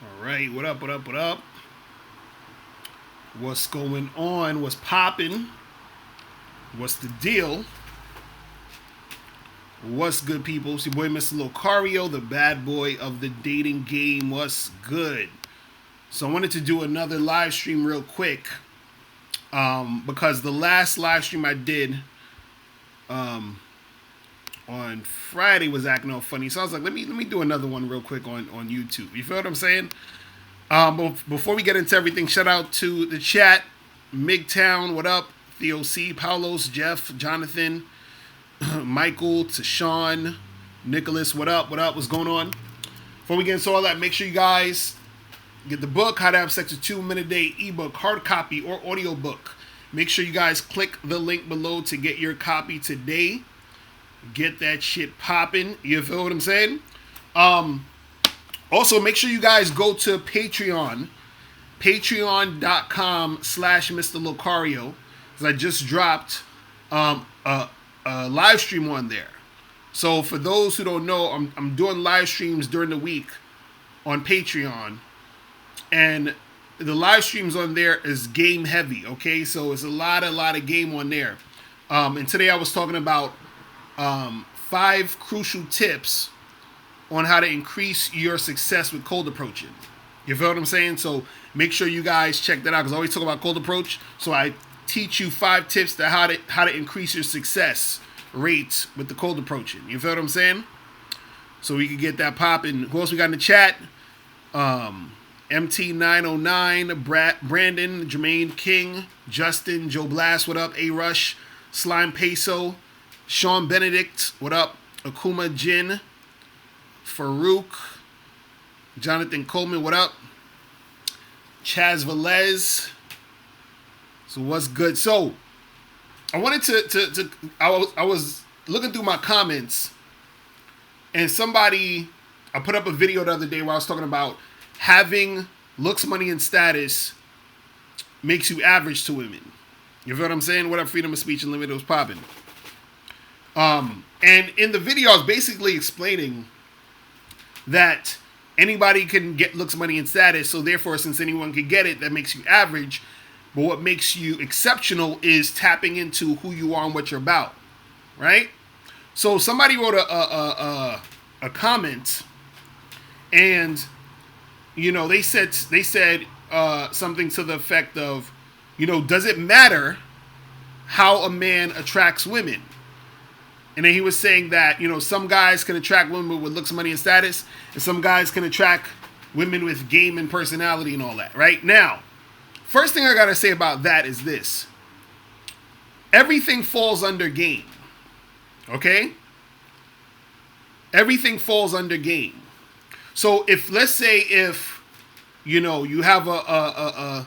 All right, what up, what up, what up? What's going on? What's popping? What's the deal? What's good, people? It's your boy, Mr. Locario, the bad boy of the dating game. What's good? So I wanted to do another live stream real quick because the last live stream I did on Friday was acting all funny. So I was like, let me do another one real quick on YouTube. You feel what I'm saying? But before we get into everything, shout out to the chat. MGTOWN, what up? Theo C, Paulos, Jeff, Jonathan, Michael, Tashawn, Nicholas, what up? What up? What's going on? Before we get into all that, make sure you guys get the book, How to Have Sex with 2 Women a Day, ebook, hard copy, or audio book. Make sure you guys click the link below to get your copy today. Get that shit popping. You feel what I'm saying? Also, make sure you guys go to Patreon, patreon.com/Mr. Locario, because I just dropped a live stream on there. So for those who don't know, I'm doing live streams during the week on Patreon, and the live streams on there is game heavy. Okay, so it's a lot of game on there. And today I was talking about 5 crucial tips on how to increase your success with cold approaching. You feel what I'm saying? So make sure you guys check that out, because I always talk about cold approach. So I teach you 5 tips to how to increase your success rates with the cold approaching. You feel what I'm saying? So we can get that popping. Who else we got in the chat? MT909, Brandon, Jermaine King, Justin, Joe Blast, what up? A Rush, Slime Peso, Sean Benedict, what up? Akuma Jin, Farouk, Jonathan Coleman, what up? Chaz Velez. So what's good? So I wanted to I was looking through my comments, and I put up a video the other day where I was talking about having looks, money, and status makes you average to women. You feel what I'm saying? What up, freedom of speech unlimited was popping. And in the video I was basically explaining that anybody can get looks, money, and status. So therefore, since anyone can get it, that makes you average. But what makes you exceptional is tapping into who you are and what you're about, right? So somebody wrote a comment, and they said something to the effect of, does it matter how a man attracts women? And then he was saying that, some guys can attract women with looks, money, and status, and some guys can attract women with game and personality and all that, right? Now, first thing I gotta say about that is this. Everything falls under game, okay? Everything falls under game. So let's say you have a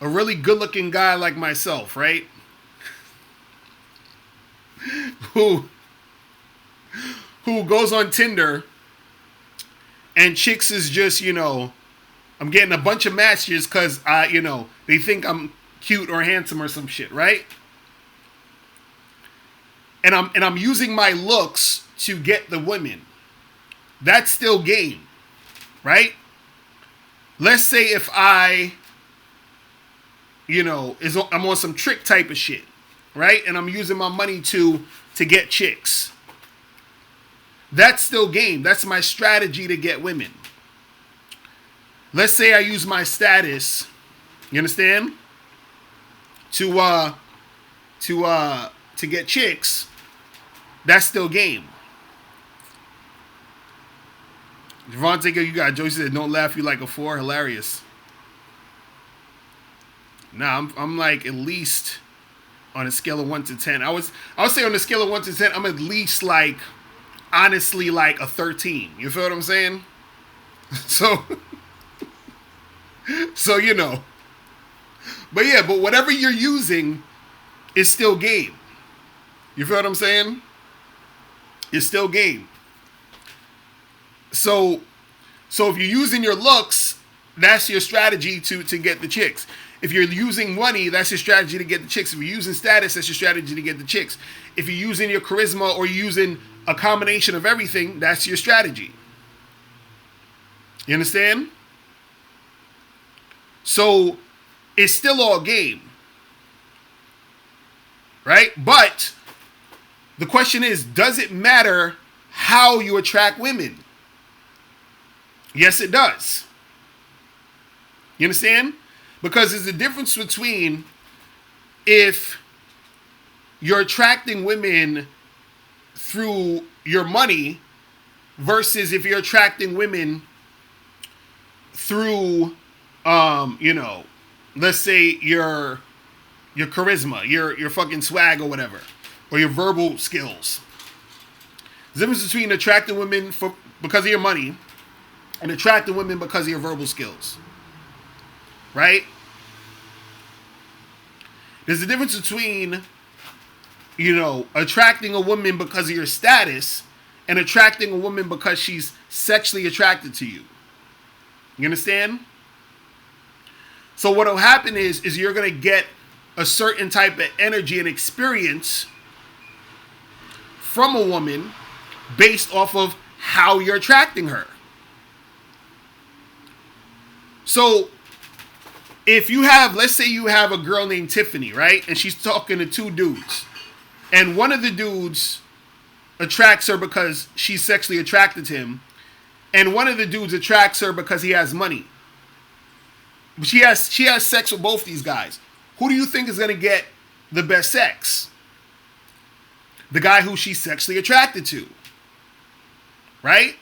really good-looking guy like myself, right? who goes on Tinder, and chicks is just, I'm getting a bunch of matches because they think I'm cute or handsome or some shit, right? And I'm using my looks to get the women. That's still game, right? Let's say if I'm on some trick type of shit, right? And I'm using my money to get chicks. That's still game. That's my strategy to get women. Let's say I use my status, you understand? To get chicks. That's still game. Javante, you got Joyce said, "Don't laugh, you like a 4." Hilarious. Nah, I'm like at least on a scale of 1 to 10. I would say on a scale of 1 to 10, I'm at least like, honestly, like a 13. You feel what I'm saying? So But yeah, but whatever you're using is still game. You feel what I'm saying? It's still game. So if you're using your looks, that's your strategy to get the chicks. If you're using money, that's your strategy to get the chicks. If you're using status, that's your strategy to get the chicks. If you're using your charisma or you're using a combination of everything, that's your strategy. You understand? So it's still all game, right? But the question is, does it matter how you attract women? Yes, it does. You understand? Because there's a difference between if you're attracting women through your money versus if you're attracting women through, let's say your charisma, your fucking swag or whatever, or your verbal skills. The difference between attracting women because of your money and attracting women because of your verbal skills, right? There's a difference between, attracting a woman because of your status and attracting a woman because she's sexually attracted to you. You understand? So what will happen is you're going to get a certain type of energy and experience from a woman based off of how you're attracting her. So if you have, let's say you have a girl named Tiffany, right? And she's talking to two dudes. And one of the dudes attracts her because she's sexually attracted to him. And one of the dudes attracts her because he has money. She has sex with both these guys. Who do you think is going to get the best sex? The guy who she's sexually attracted to. Right?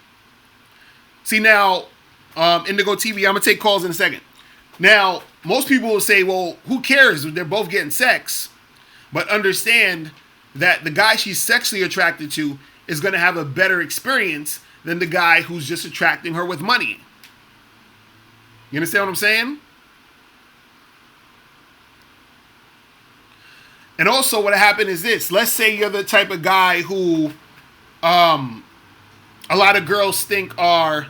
See now, Indigo TV, I'm going to take calls in a second. Now, most people will say, well, who cares? They're both getting sex. But understand that the guy she's sexually attracted to is going to have a better experience than the guy who's just attracting her with money. You understand what I'm saying? And also what happened is this. Let's say you're the type of guy who a lot of girls think are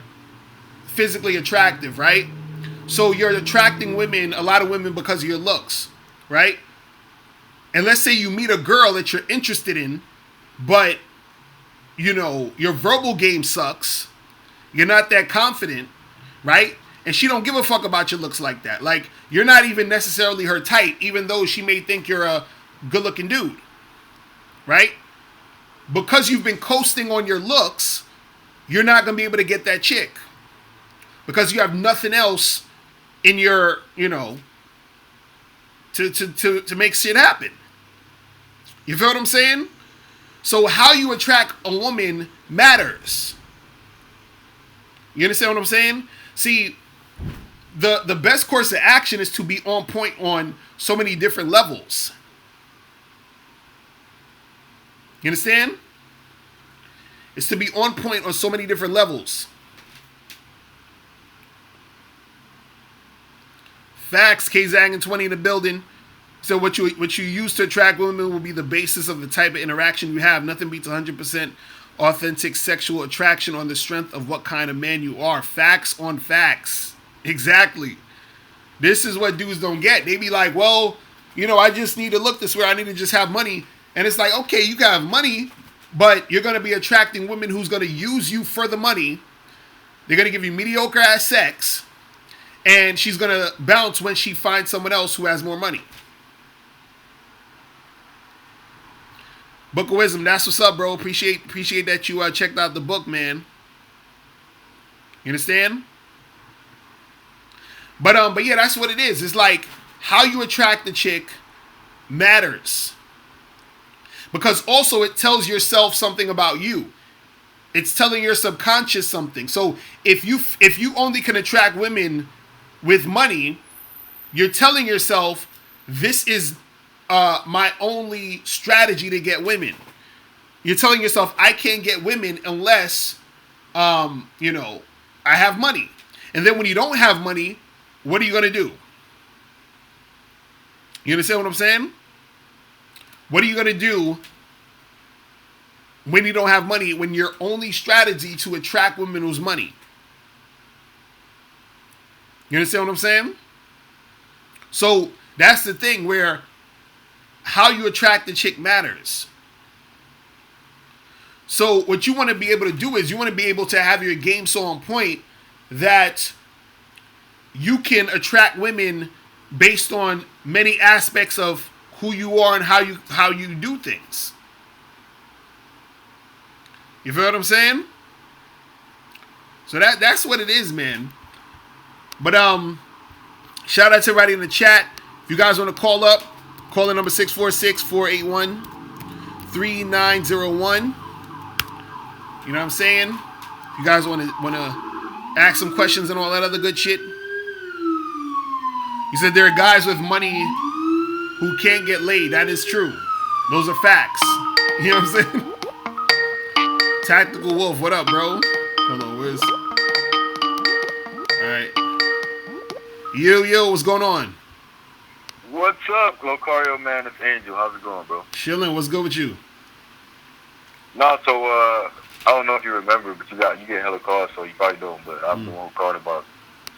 physically attractive, right? So you're attracting women, a lot of women, because of your looks, right? And let's say you meet a girl that you're interested in, but, your verbal game sucks. You're not that confident, right? And she don't give a fuck about your looks like that. Like, you're not even necessarily her type, even though she may think you're a good-looking dude, right? Because you've been coasting on your looks, you're not going to be able to get that chick. Because you have nothing else in your, to make shit happen. You feel what I'm saying? So how you attract a woman matters. You understand what I'm saying? See, the best course of action is to be on point on so many different levels. You understand? It's to be on point on so many different levels. Facts, K-Zang and 20 in the building. So what you use to attract women will be the basis of the type of interaction you have. Nothing beats 100% authentic sexual attraction on the strength of what kind of man you are. Facts on facts. Exactly. This is what dudes don't get. They be like, well, I just need to look this way. I need to just have money. And it's like, okay, you can have money, but you're going to be attracting women who's going to use you for the money. They're going to give you mediocre ass sex. And she's going to bounce when she finds someone else who has more money. Book of Wisdom, that's what's up, bro. Appreciate that you checked out the book, man. You understand? But yeah, that's what it is. It's like how you attract the chick matters. Because also it tells yourself something about you. It's telling your subconscious something. So if you only can attract women with money, you're telling yourself, this is my only strategy to get women. You're telling yourself, I can't get women unless, I have money. And then when you don't have money, what are you going to do? You understand what I'm saying? What are you going to do when you don't have money, when your only strategy to attract women was money? You understand what I'm saying? So that's the thing where how you attract the chick matters. So what you want to be able to do is you want to be able to have your game so on point that you can attract women based on many aspects of who you are and how you do things. You feel what I'm saying? So that's what it is, man. But shout out to everybody in the chat. If you guys want to call up, call the number 646-481-3901. You know what I'm saying? If you guys want to ask some questions and all that other good shit. You said there are guys with money who can't get laid. That is true. Those are facts. You know what I'm saying? Tactical Wolf, what up, bro? Hold on, where's... Alright. Yo, what's going on? What's up, Locario, man? It's Angel. How's it going, bro? Chilling. What's good with you? No, so, I don't know if you remember, but you get hella calls, so you probably don't, but I'm the one who called about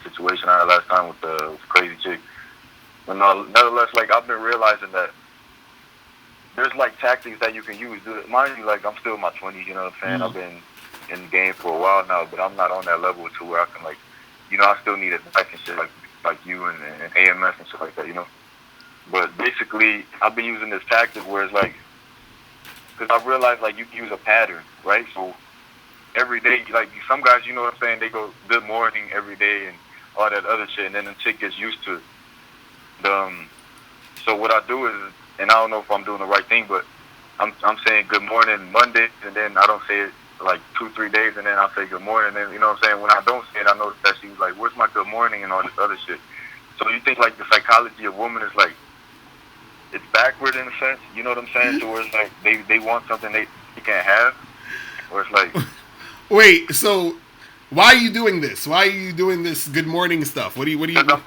the situation I had last time with the crazy chick. But no, nevertheless, like, I've been realizing that there's, like, tactics that you can use. Mind you, like, I'm still in my 20s, you know what I'm saying? I've been in the game for a while now, but I'm not on that level to where I can, like, you know, I still need advice and shit, like you and AMS and shit like that, you know? But basically, I've been using this tactic where it's like, because I've realized, like, you can use a pattern, right? So every day, like, some guys, you know what I'm saying, they go good morning every day and all that other shit, and then the chick gets used to it. So what I do is, and I don't know if I'm doing the right thing, but I'm saying good morning Monday, and then I don't say it like 2-3 days, and then I'll say good morning, and then, you know what I'm saying, when I don't say it, I notice that she's like, where's my good morning and all this other shit. So you think, like, the psychology of women is like, it's backward in a sense, you know what I'm saying? To where it's like they want something they can't have, or it's like. Wait, so why are you doing this? Why are you doing this good morning stuff? What do you? Because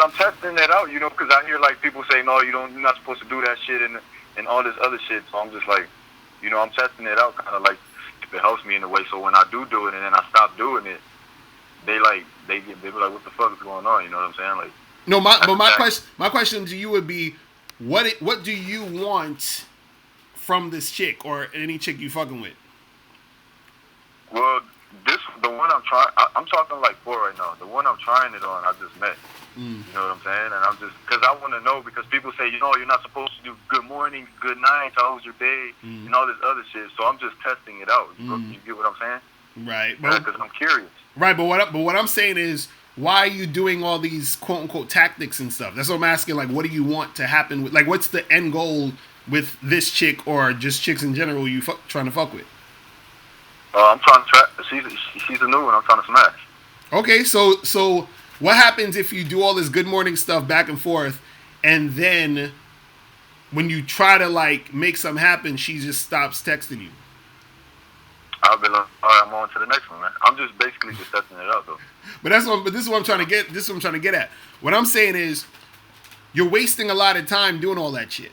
I'm testing that out, you know. Because I hear like people say, no, you're not supposed to do that shit and all this other shit. So I'm just like, you know, I'm testing it out, kind of like if it helps me in a way. So when I do it and then I stop doing it, they be like, what the fuck is going on? You know what I'm saying? Like. No, my question to you would be, what do you want from this chick or any chick you fucking with? Well, the one I'm talking like 4 right now. The one I'm trying it on, I just met. You know what I'm saying? And I'm just, because I want to know, because people say, you know, you're not supposed to do good morning, good night, how was your day, and all this other shit. So I'm just testing it out. You get what I'm saying? Right. Because I'm curious. Right, but what I'm saying is, why are you doing all these quote unquote tactics and stuff? That's what I'm asking. Like, what do you want to happen with? Like, what's the end goal with this chick or just chicks in general you trying to fuck with? I'm trying to track. She's a new one. I'm trying to smash. Okay, so what happens if you do all this good morning stuff back and forth, and then when you try to like make something happen, she just stops texting you? I'll be like, all right, I'm on to the next one, man. I'm just basically just testing it out, though. But this is what I'm trying to get. This is what I'm trying to get at. What I'm saying is, you're wasting a lot of time doing all that shit.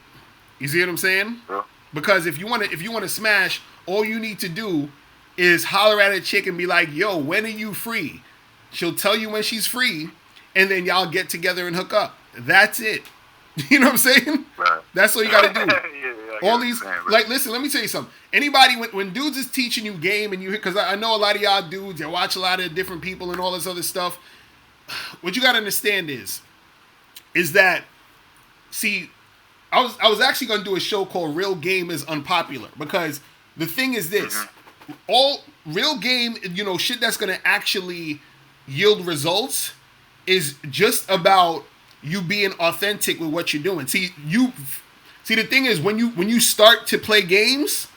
You see what I'm saying? Yeah. Because if you want to smash, all you need to do is holler at a chick and be like, "Yo, when are you free?" She'll tell you when she's free, and then y'all get together and hook up. That's it. You know what I'm saying? Right. That's all you got to do. All these, right. listen, let me tell you something. Anybody, when dudes is teaching you game and you, because I know a lot of y'all dudes, you watch a lot of different people and all this other stuff. What you got to understand is that, see, I was actually going to do a show called Real Game is Unpopular, because the thing is this, all real game, you know, shit that's going to actually yield results is just about you being authentic with what you're doing. See, the thing is, when you start to play games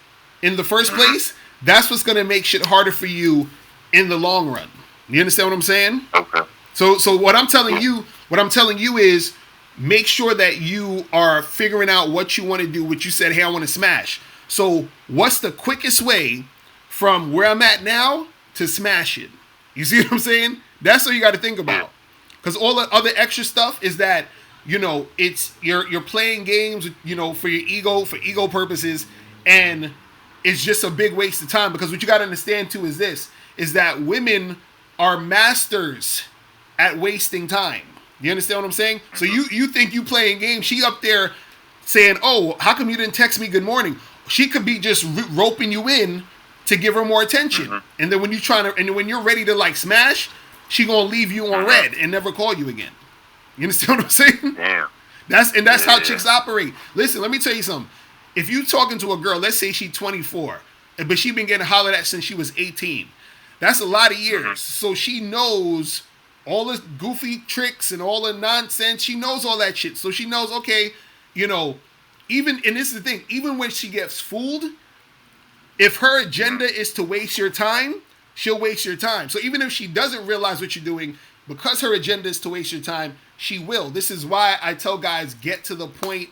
in the first place, that's what's gonna make shit harder for you in the long run. You understand what I'm saying? Okay. So what I'm telling you is make sure that you are figuring out what you want to do, what you said, hey, I want to smash. So what's the quickest way from where I'm at now to smash it? You see what I'm saying? That's what you got to think about. Because all the other extra stuff is that, you know, it's you're playing games, you know, for your ego, for ego purposes, and it's just a big waste of time. Because what you got to understand too is this, is that women are masters at wasting time. You understand what I'm saying? So you think you playing games, she up there saying, oh, how come you didn't text me good morning? She could be just roping you in to give her more attention. And then when you're ready to like smash, she gonna leave you on red and never call you again. You understand what I'm saying? Damn. That's how chicks operate. Listen, let me tell you something. If you talking to a girl, let's say she's 24, but she been getting hollered at since she was 18. That's a lot of years. So she knows all the goofy tricks and all the nonsense. She knows all that shit. So she knows, okay, even, and this is the thing, even when she gets fooled, if her agenda is to waste your time, she'll waste your time. So even if she doesn't realize what you're doing, because her agenda is to waste your time, she will. This is why I tell guys, get to the point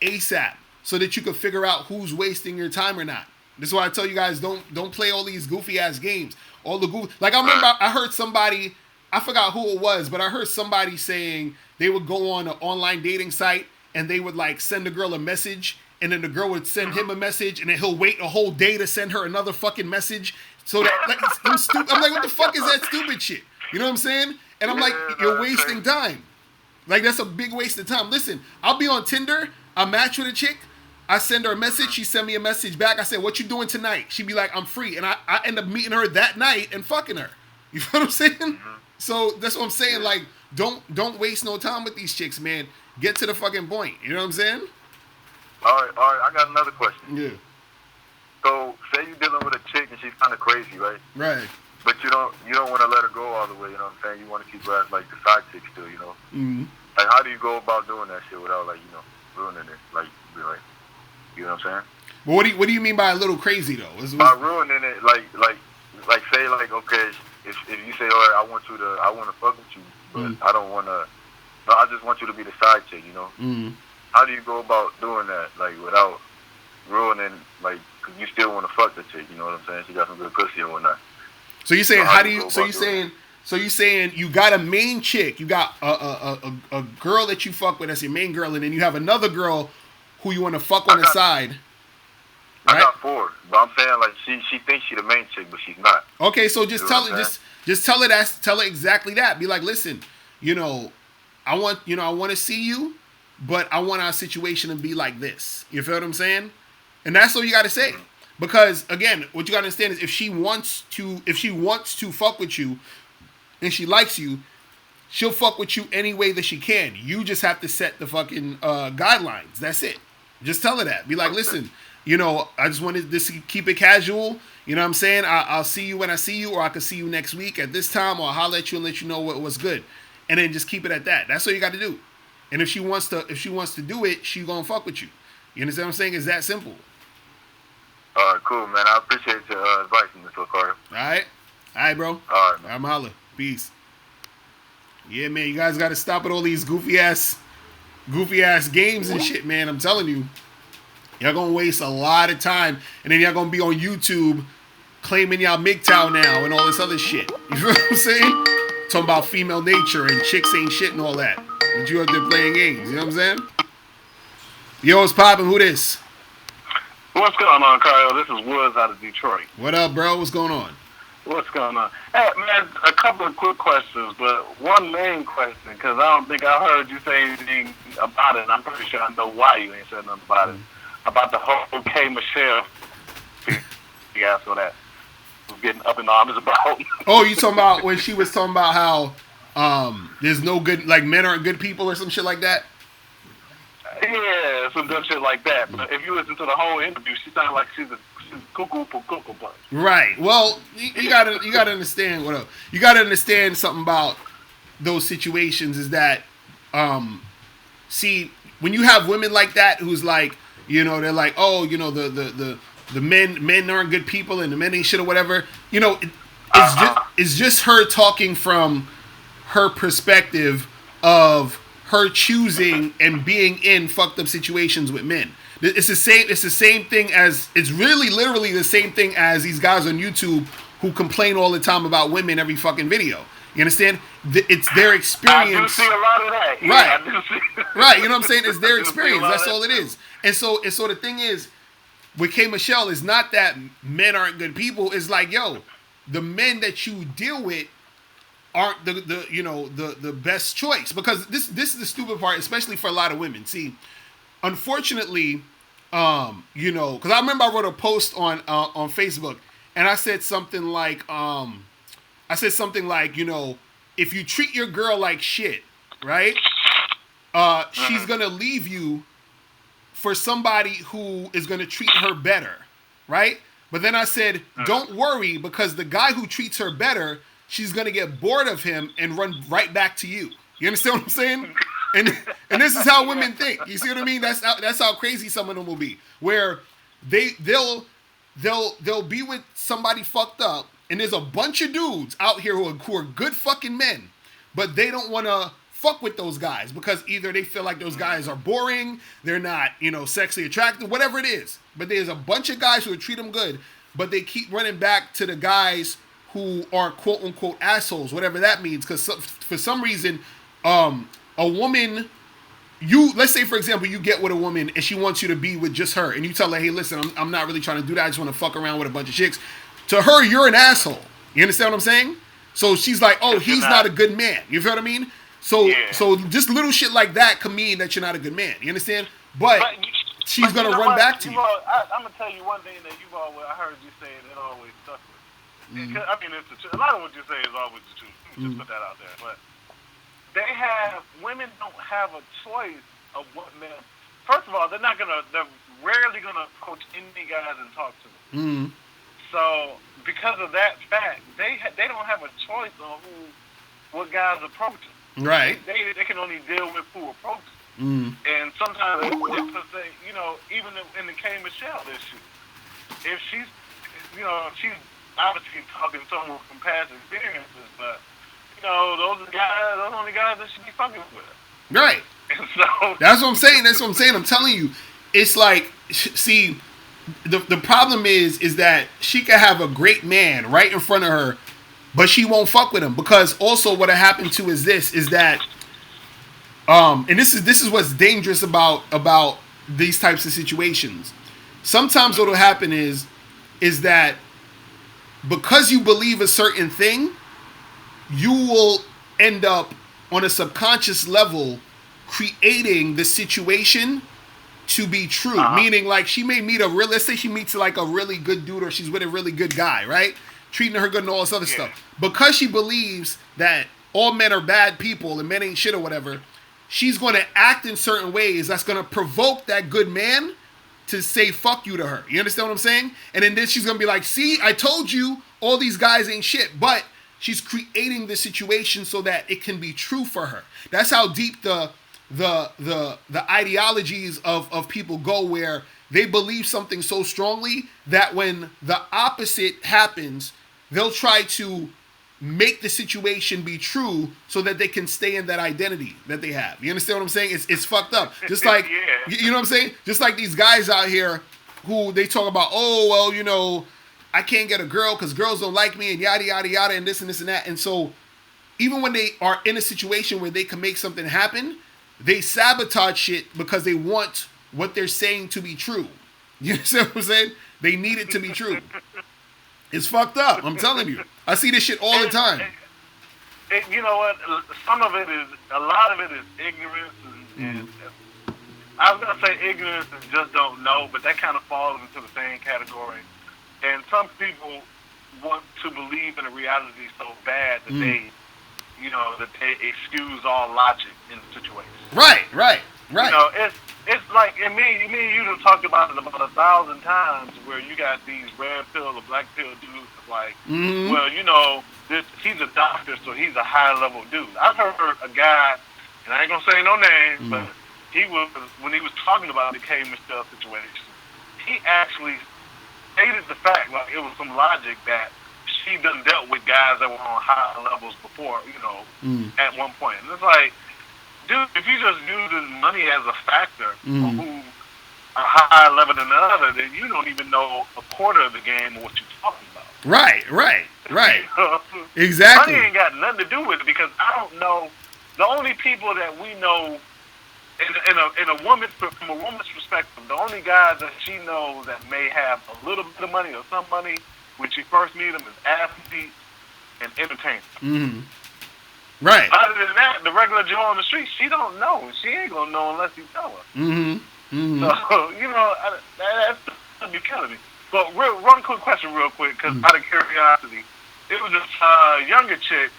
ASAP, so that you can figure out who's wasting your time or not. This is why I tell you guys, don't play all these goofy ass games. All the goofy, like I remember I heard somebody, I forgot who it was, but I heard somebody saying they would go on an online dating site and they would like send a girl a message, and then the girl would send him a message, and then he'll wait a whole day to send her another fucking message. So that like, I'm like, what the fuck is that stupid shit? You know what I'm saying? And I'm like, you're wasting time. Like, that's a big waste of time. Listen, I'll be on Tinder, I match with a chick, I send her a message, she send me a message back, I say, what you doing tonight? She'd be like, I'm free. And I end up meeting her that night and fucking her. You know what I'm saying? So that's what I'm saying. Like, don't waste no time with these chicks, man. Get to the fucking point. You know what I'm saying? All right. I got another question. Yeah. So, say you're dealing with a chick and she's kind of crazy, right? Right. But you don't want to let her go all the way, you know what I'm saying? You want to keep her as, like, the side chick still, you know? Mm-hmm. Like, how do you go about doing that shit without, like, ruining it? Like, be like, you know what I'm saying? But what do you mean by a little crazy, though? By ruining it, like, say, like, okay, if you say, all right, I want to fuck with you, but I don't want to, no, I just want you to be the side chick, you know? Mm-hmm. How do you go about doing that, like, without ruining, like, because you still want to fuck the chick, you know what I'm saying? She got some good pussy and whatnot. So you're saying, so you're saying you got a main chick, you got a girl that you fuck with, that's your main girl, and then you have another girl who you want to fuck on the side. Right? I got 4, but I'm saying, like, she thinks she's the main chick, but she's not. Okay, so just tell her exactly that. Be like, listen, I want to see you, but I want our situation to be like this. You feel what I'm saying? And that's what you got to say. Because again, what you got to understand is if she wants to fuck with you and she likes you, she'll fuck with you any way that she can. You just have to set the fucking guidelines. That's it. Just tell her that. Be like, listen, I just wanted this to keep it casual. You know what I'm saying? I'll see you when I see you, or I can see you next week at this time, or I'll holler at you and let you know what's good. And then just keep it at that. That's all you got to do. And if she wants to do it, she gonna fuck with you. You understand what I'm saying? It's that simple. All right, cool, man. I appreciate your advice, Mr. Locario. All right, bro. All right, man. I'm holla. Peace. Yeah, man. You guys got to stop at all these goofy ass games and shit, man. I'm telling you, y'all gonna waste a lot of time, and then y'all gonna be on YouTube claiming y'all MGTOW now and all this other shit. You feel what I'm saying? Talking about female nature and chicks ain't shit and all that. But you out there playing games. You know what I'm saying? Yo, what's poppin'? Who this? What's going on, Kyle? This is Woods out of Detroit. What up, bro? What's going on? What's going on? Hey, man, a couple of quick questions, but one main question, because I don't think I heard you say anything about it, and I'm pretty sure I know why you ain't said nothing about it. About the whole K. Michelle. You asked for that. Was getting up in arms about. Oh, you talking about when she was talking about how there's no good, like men aren't good people or some shit like that? Yeah, some dumb shit like that. But if you listen to the whole interview, she sounded like she's cuckoo punch. Right. Well, you gotta understand what up. You gotta understand something about those situations is that, see, when you have women like that who's like, they're like, oh, the men aren't good people and the men ain't shit or whatever. It's just her talking from her perspective of her choosing and being in fucked up situations with men. It's the same thing as, it's really literally the same thing as these guys on YouTube who complain all the time about women every fucking video. You understand? It's their experience. I do see a lot of that. Yeah, right. I do see. Right. You know what I'm saying? It's their experience. That's all it is. And so the thing is, with K. Michelle, it's not that men aren't good people. It's like, yo, the men that you deal with aren't the best choice, because this is the stupid part, especially for a lot of women. See, unfortunately, because I remember I wrote a post on Facebook and I said something like if you treat your girl like shit, right? She's gonna leave you for somebody who is gonna treat her better, right? But then I said, don't worry, because the guy who treats her better, she's gonna get bored of him and run right back to you. You understand what I'm saying? And this is how women think. You see what I mean? That's how crazy some of them will be. Where they'll be with somebody fucked up, and there's a bunch of dudes out here who are good fucking men, but they don't want to fuck with those guys because either they feel like those guys are boring, they're not, sexually attractive, whatever it is. But there's a bunch of guys who would treat them good, but they keep running back to the guys who are quote unquote assholes, whatever that means. Because for some reason, a woman, let's say for example, you get with a woman and she wants you to be with just her, and you tell her, hey, listen, I'm not really trying to do that. I just want to fuck around with a bunch of chicks. To her, you're an asshole. You understand what I'm saying? So she's like, oh, he's not a good man. You feel what I mean? So just little shit like that can mean that you're not a good man. You understand? But she's gonna run back to you. I'm gonna tell you one thing that I heard you say that always stuck with. Mm-hmm. I mean, it's the truth. A lot of what you say is always the truth. Let me just put that out there. But women don't have a choice of what men. First of all, they're rarely gonna approach any guys and talk to them. Mm-hmm. So because of that fact, they don't have a choice on what guys approach them. Right. They can only deal with who approach Mm. them. And sometimes they even in the K Michelle issue, if she's obviously talking to someone from past experiences, but those are the only guys that she be fucking with. Right. And so that's what I'm saying. I'm telling you, it's like, see, the problem is that she could have a great man right in front of her, but she won't fuck with him, because also what happened to is that and this is what's dangerous about these types of situations. Sometimes what'll happen is that because you believe a certain thing, you will end up on a subconscious level creating the situation to be true. Meaning, like, she may meet let's say she meets like a really good dude, or she's with a really good guy, right? Treating her good and all this other stuff. Because she believes that all men are bad people and men ain't shit or whatever, she's going to act in certain ways that's going to provoke that good man to say fuck you to her. You understand what I'm saying? And then she's going to be like, see, I told you all these guys ain't shit. But she's creating the situation so that it can be true for her. That's how deep the ideologies of people go, where they believe something so strongly that when the opposite happens, they'll try to make the situation be true so that they can stay in that identity that they have. You understand what I'm saying? It's fucked up. Just like, you know what I'm saying? Just like these guys out here who they talk about, oh, well, I can't get a girl because girls don't like me and yada, yada, yada, and this and this and that. And so even when they are in a situation where they can make something happen, they sabotage shit because they want what they're saying to be true. You understand what I'm saying? They need it to be true. It's fucked up. I'm telling you. I see this shit all the time. You know what? A lot of it is ignorance. And I was going to say ignorance and just don't know, but that kind of falls into the same category. And some people want to believe in a reality so bad that they excuse all logic in the situation. Right. It's like, and me and you have talked about it about 1,000 times, where you got these red pill or black pill dudes like, well, he's a doctor, so he's a high level dude. I've heard a guy, and I ain't gonna say no names, but when he was talking about the K Michelle situation, he actually stated the fact, like it was some logic, that she done dealt with guys that were on high levels before, at one point. And it's like, dude, if you just using money as a factor for who a higher level than the other, then you don't even know a quarter of the game of what you're talking about. Right. Exactly. Money ain't got nothing to do with it, because I don't know. The only people that we know in a woman, from a woman's perspective, the only guys that she knows that may have a little bit of money or some money when she first meet them is athletes and entertainers. Mm-hmm. Right. Other than that, the regular Joe on the street, she don't know. She ain't gonna know unless you tell her. Mm-hmm. So that's be killing me. But one quick question, real quick, because out of curiosity, it was this younger chick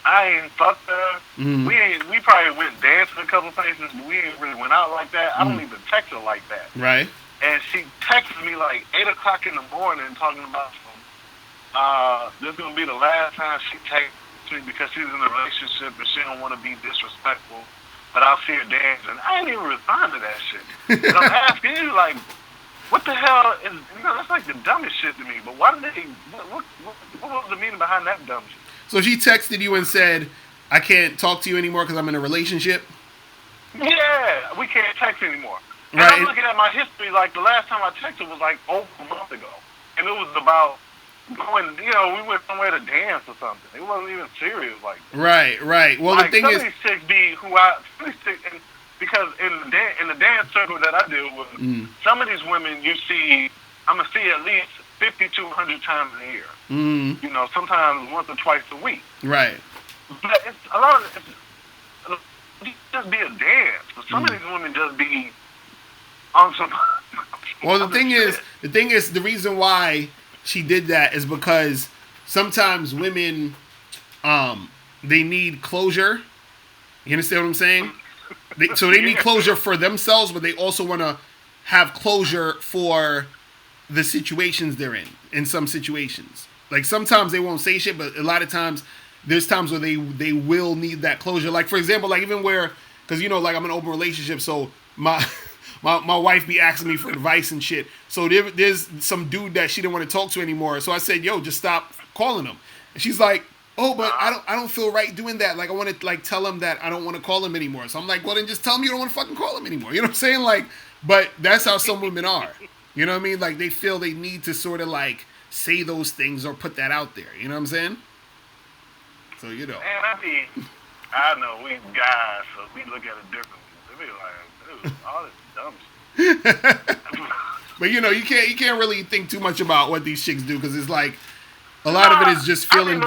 I ain't fucked her. Mm. We probably went dancing a couple places, but we ain't really went out like that. I don't even text her like that. Right. And she texted me like 8 o'clock in the morning talking about this is gonna be the last time she texts me because she's in a relationship and she don't want to be disrespectful. But I'll see her dancing. I ain't even respond to that shit. And I'm asking you like, what the hell is, that's like the dumbest shit to me. But why did they, what was the meaning behind that dumb shit? So she texted you and said, I can't talk to you anymore because I'm in a relationship? Yeah, we can't text anymore. And Right. I'm looking at my history, like the last time I texted was like over a month ago. And it was about going, we went somewhere to dance or something. It wasn't even serious like that. Right. Well, like, the thing some is, of these chicks be because in the dance circle that I deal with, some of these women I'm gonna see at least 50 to 100 times a year. Sometimes once or twice a week. Right. But it's a lot of it just be a dance. But some of these women just be on some. Well, the thing is, the reason why she did that is because sometimes women, they need closure. You understand what I'm saying? So they need closure for themselves, but they also want to have closure for the situations they're in some situations. Like sometimes they won't say shit, but a lot of times there's times where they will need that closure. Like for example, like even where, because like I'm in an open relationship, so my wife be asking me for advice and shit. So there's some dude that she didn't want to talk to anymore. So I said, yo, just stop calling him. And she's like, oh, but I don't feel right doing that. Like I want to like tell him that I don't want to call him anymore. So I'm like, well then just tell him you don't want to fucking call him anymore. You know what I'm saying? Like, but that's how some women are. You know what I mean? Like they feel they need to sort of like say those things or put that out there. You know what I'm saying? So Man, I know we guys, so we look at it differently. We be like, dude, all this dumb shit. But you can't really think too much about what these chicks do because it's like a lot of it is just feelings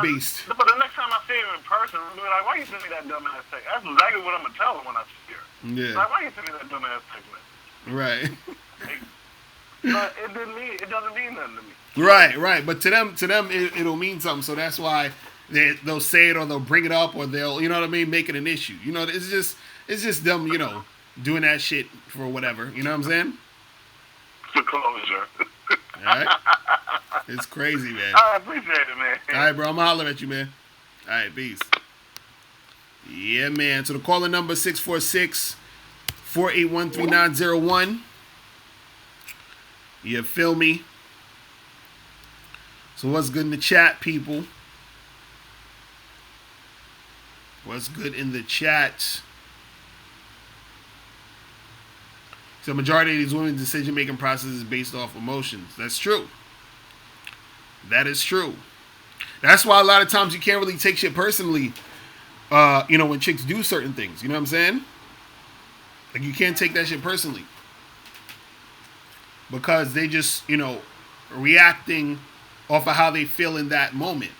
based. But the next time I see her in person, I'm gonna be like, why you send me that dumb ass text? That's exactly what I'm gonna tell her when I see her. Yeah. Like, why you send me that dumb ass text? Right. But it doesn't mean nothing to me. Right. But to them, it'll mean something. So that's why they'll say it or they'll bring it up or they'll, you know what I mean, make it an issue. It's just them, doing that shit for whatever. You know what I'm saying? For closure. All right. It's crazy, man. I appreciate it, man. All right, bro. I'm gonna holler at you, man. All right, peace. Yeah, man. So the caller number 646-481-3901. You feel me? So what's good in the chat, people? What's good in the chat? So the majority of these women's decision-making process is based off emotions. That's true. That is true. That's why a lot of times you can't really take shit personally, when chicks do certain things. You know what I'm saying? Like, you can't take that shit personally. Because they just, reacting off of how they feel in that moment.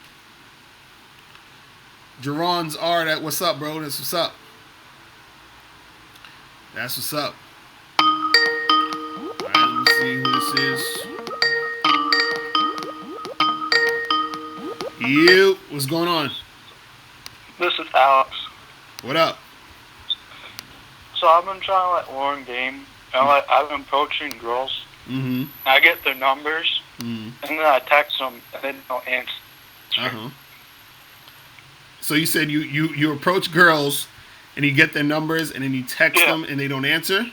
Jerron's are that. What's up, bro? That's what's up. That's what's up. Alright, let me see who this is. You, what's going on? This is Alex. What up? So I've been trying to learn game, and I've been approaching girls. Mm-hmm. I get their numbers, and then I text them, and they don't answer. Uh-huh. So you said you approach girls, and you get their numbers, and then you text them, and they don't answer?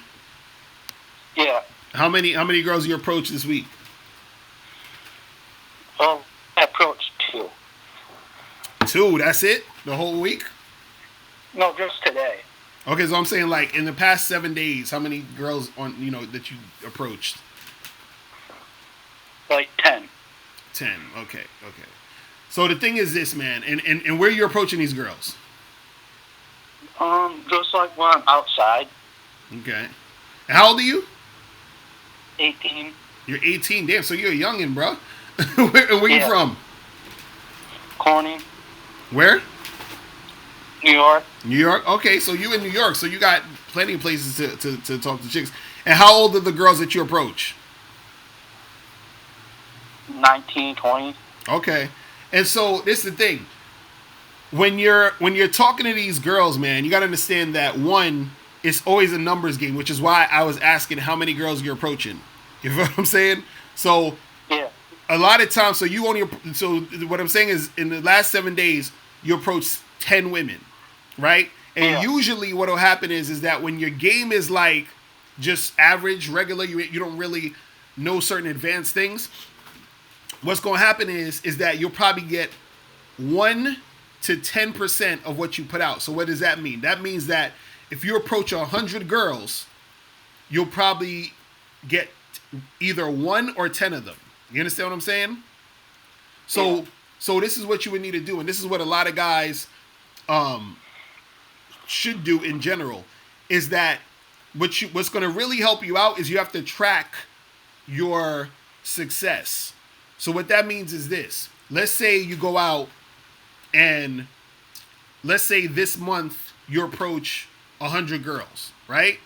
Yeah. How many girls you approached this week? I approached 2. 2, that's it? The whole week? No, just today. Okay, so I'm saying like in the past 7 days, how many girls that you approached? Like 10. 10. Okay. So the thing is this, man, and where you're approaching these girls? Just like when I'm outside. Okay. And how old are you? 18. You're 18. Damn, so you're a youngin', bro. Where you from? Corning. Where? New York. New York? Okay, so you in New York, so you got plenty of places to talk to chicks. And how old are the girls that you approach? 19, 20. Okay. And so this is the thing. when you're talking to these girls, man, you got to understand that one, it's always a numbers game, which is why I was asking how many girls you're approaching. You know what I'm saying? So Yeah. a lot of times, so what I'm saying is in the last 7 days, you approach 10 women, right? And Yeah. usually what'll happen is that when your game is like just average, regular, you don't really know certain advanced things. What's going to happen is that you'll probably get 1 to 10% of what you put out. So what does that mean? That means that if you approach 100 girls, you'll probably get either 1 or 10 of them. You understand what I'm saying? So Yeah. so this is what you would need to do, and this is what a lot of guys should do in general, is that what's going to really help you out is you have to track your success. So what that means is this. Let's say you go out and let's say this month you approach 100 girls, right?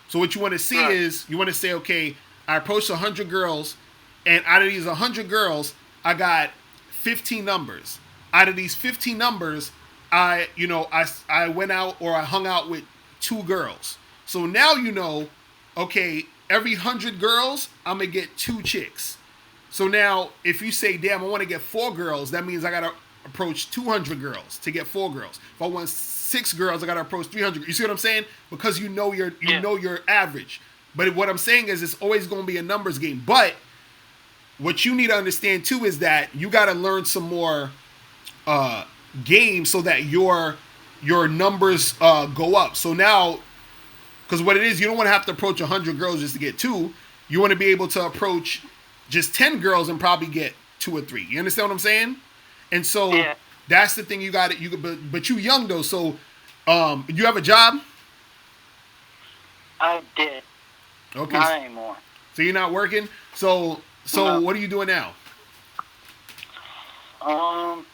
So what you want to see Right. is you want to say, okay, I approached 100 girls, and out of these 100 girls, I got 15 numbers. Out of these 15 numbers, I went out or I hung out with 2 girls. So now you know, okay, every 100 girls, I'm gonna get 2 chicks. So now, if you say, damn, I want to get 4 girls, that means I got to approach 200 girls to get 4 girls. If I want 6 girls, I got to approach 300. You see what I'm saying? Because you know your average. But what I'm saying is it's always going to be a numbers game. But what you need to understand, too, is that you got to learn some more games so that your numbers go up. So now, because what it is, you don't want to have to approach 100 girls just to get 2. You want to be able to approach just 10 girls and probably get 2 or 3. You understand what I'm saying? And so Yeah. that's the thing you got to, but you young though. So you have a job? I did. Okay. Not anymore. So you're not working? So No. what are you doing now? Gonna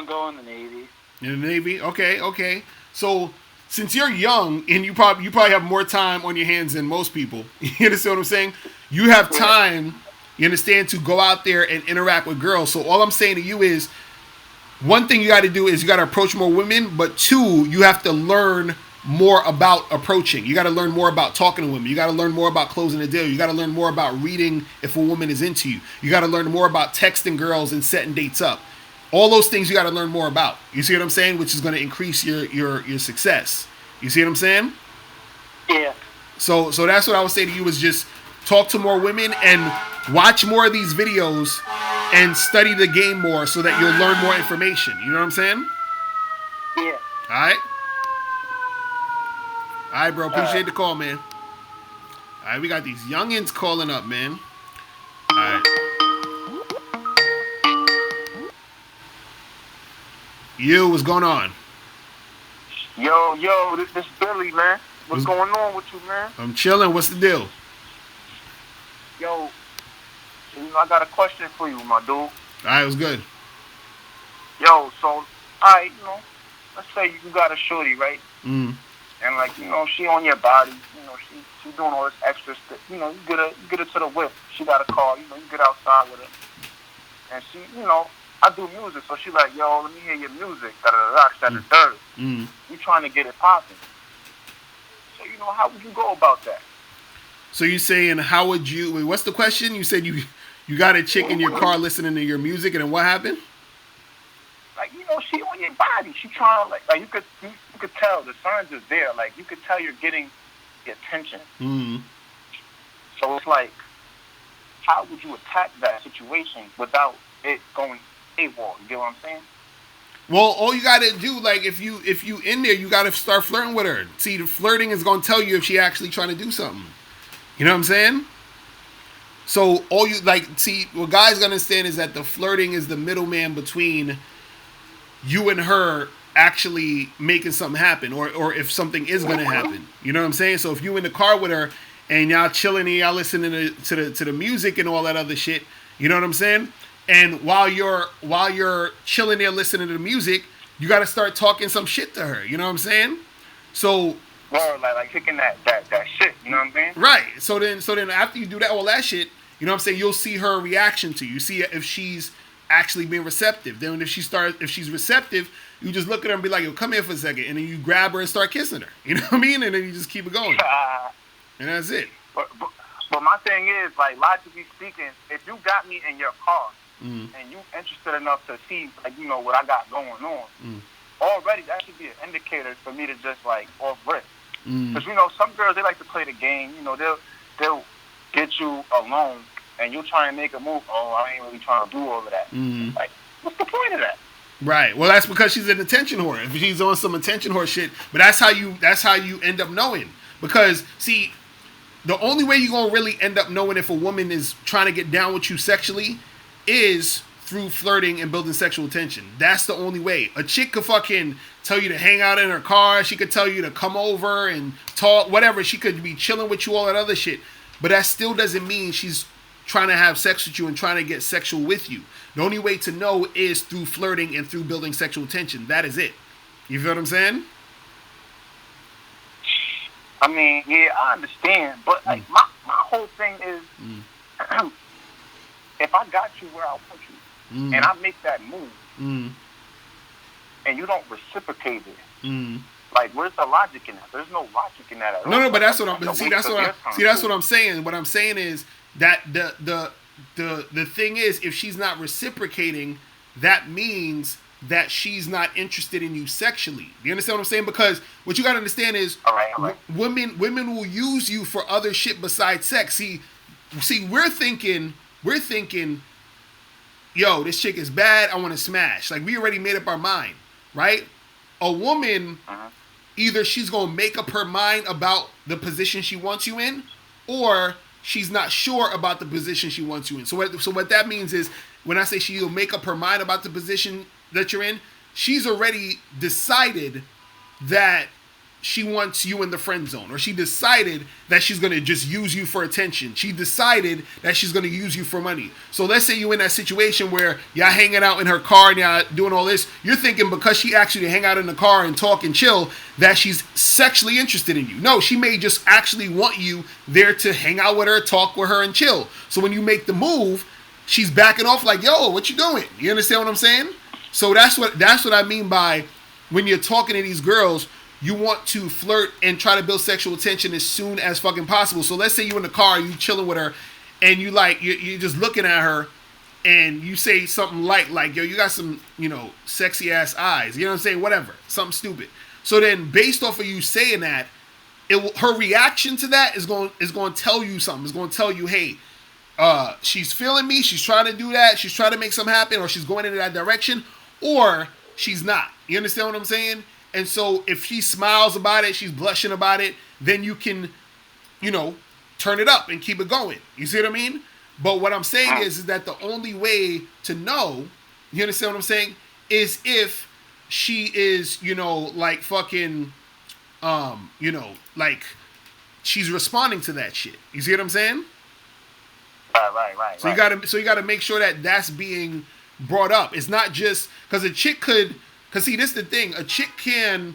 go in the Navy. In the Navy? Okay. So since you're young and you probably have more time on your hands than most people, you understand what I'm saying? You have time, you understand, to go out there and interact with girls. So all I'm saying to you is, one thing you got to do is you got to approach more women, but 2, you have to learn more about approaching. You got to learn more about talking to women. You got to learn more about closing a deal. You got to learn more about reading if a woman is into you. You got to learn more about texting girls and setting dates up. All those things you got to learn more about. You see what I'm saying? Which is going to increase your success. You see what I'm saying? Yeah. So that's what I would say to you is just talk to more women and watch more of these videos and study the game more so that you'll learn more information. You know what I'm saying? Yeah. All right? All right, bro. Appreciate the call, man. All right, we got these youngins calling up, man. All right. You, what's going on? Yo, this Billy, man. What's going on with you, man? I'm chilling. What's the deal? Yo, I got a question for you, my dude. All right, it was good. Yo, so, alright, let's say you got a shorty, right? Mm. And like, she on your body, she doing all this extra stuff. You get her to the whip. She got a car, you get outside with her. And she, I do music, so she like, yo, let me hear your music, that the third. Mm. You trying to get it popping. So, how would you go about that? So you saying how would you? Wait, what's the question? You said you got a chick in your car listening to your music, and then what happened? Like, she on your body. She trying to like you could tell the signs is there. Like you could tell you're getting the attention. Mm. So it's like, how would you attack that situation without it going AWOL? You get what I'm saying? Well, all you got to do, like, if you in there, you got to start flirting with her. See, the flirting is going to tell you if she actually trying to do something. You know what I'm saying? So all you what guys gonna understand is that the flirting is the middleman between you and her actually making something happen, or if something is gonna happen. You know what I'm saying? So if you in the car with her and y'all chilling and y'all listening to the music and all that other shit, you know what I'm saying? And while you're chilling there listening to the music, you got to start talking some shit to her. You know what I'm saying? So. Or like kicking that shit, you know what I'm saying? Right. So then after you do all that shit, you know what I'm saying, you'll see her reaction to you. See if she's actually being receptive. Then if she's receptive, you just look at her and be like, yo, come here for a second. And then you grab her and start kissing her. You know what I mean? And then you just keep it going. And that's it. But my thing is, like, logically speaking, if you got me in your car and you interested enough to see, like, you know, what I got going on, already that should be an indicator for me to just, like, off rip. Because, you know, some girls, they like to play the game. You know, they'll get you alone and you try and make a move. Oh, I ain't really trying to do all of that. Like, what's the point of that? Right. Well, that's because she's an attention whore. If she's on some attention whore shit, but that's how you end up knowing. Because see, the only way you're gonna really end up knowing if a woman is trying to get down with you sexually is through flirting and building sexual tension. That's the only way. A chick could fucking tell you to hang out in her car. She could tell you to come over and talk, whatever. She could be chilling with you, all that other shit. But that still doesn't mean she's trying to have sex with you and trying to get sexual with you. The only way to know is through flirting and through building sexual tension. That is it. You feel what I'm saying? I mean, yeah, I understand. But, like, my whole thing is, if I got you where I want you, and I make that move, and you don't reciprocate it, like, where's the logic in that? There's no logic in that at all. No, but that's what I'm saying. What I'm saying is that the thing is, if she's not reciprocating, that means that she's not interested in you sexually. Do you understand what I'm saying? Because what you got to understand is, all right. Women will use you for other shit besides sex. See, we're thinking, yo, this chick is bad, I want to smash. Like, we already made up our mind, right? A woman, either she's going to make up her mind about the position she wants you in, or she's not sure about the position she wants you in. So what that means is, when I say she'll make up her mind about the position that you're in, she's already decided that she wants you in the friend zone, or she decided that she's going to just use you for attention. She decided that she's going to use you for money. So let's say you're in that situation where y'all hanging out in her car and y'all doing all this. You're thinking because she actually hang out in the car and talk and chill that she's sexually interested in you. No, she may just actually want you there to hang out with her, talk with her, and chill. So when you make the move, she's backing off like, yo, what you doing? You understand what I'm saying? So that's what I mean by when you're talking to these girls, you want to flirt and try to build sexual tension as soon as fucking possible. So let's say you're in the car, you chilling with her, and you're just looking at her, and you say something like, yo, you got some, you know, sexy ass eyes. You know what I'm saying? Whatever. Something stupid. So then based off of you saying that, her reaction to that is going to tell you something. It's going to tell you, hey, she's feeling me. She's trying to do that. She's trying to make something happen, or she's going in that direction, or she's not. You understand what I'm saying? And so if she smiles about it, she's blushing about it, then you can, you know, turn it up and keep it going. You see what I mean? But what I'm saying is that the only way to know, you understand what I'm saying, is if she is, you know, like fucking, you know, like she's responding to that shit. You see what I'm saying? Right. So you gotta make sure that that's being brought up. It's not just because a chick could. Because, see, this is the thing. A chick can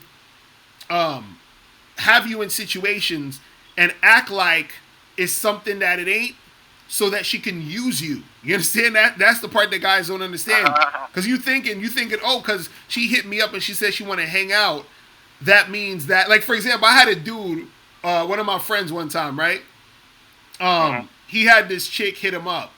have you in situations and act like it's something that it ain't so that she can use you. You understand that? That's the part that guys don't understand. Because you thinking, oh, because she hit me up and she said she want to hang out, that means that, like, for example, I had a dude, one of my friends one time, right? He had this chick hit him up.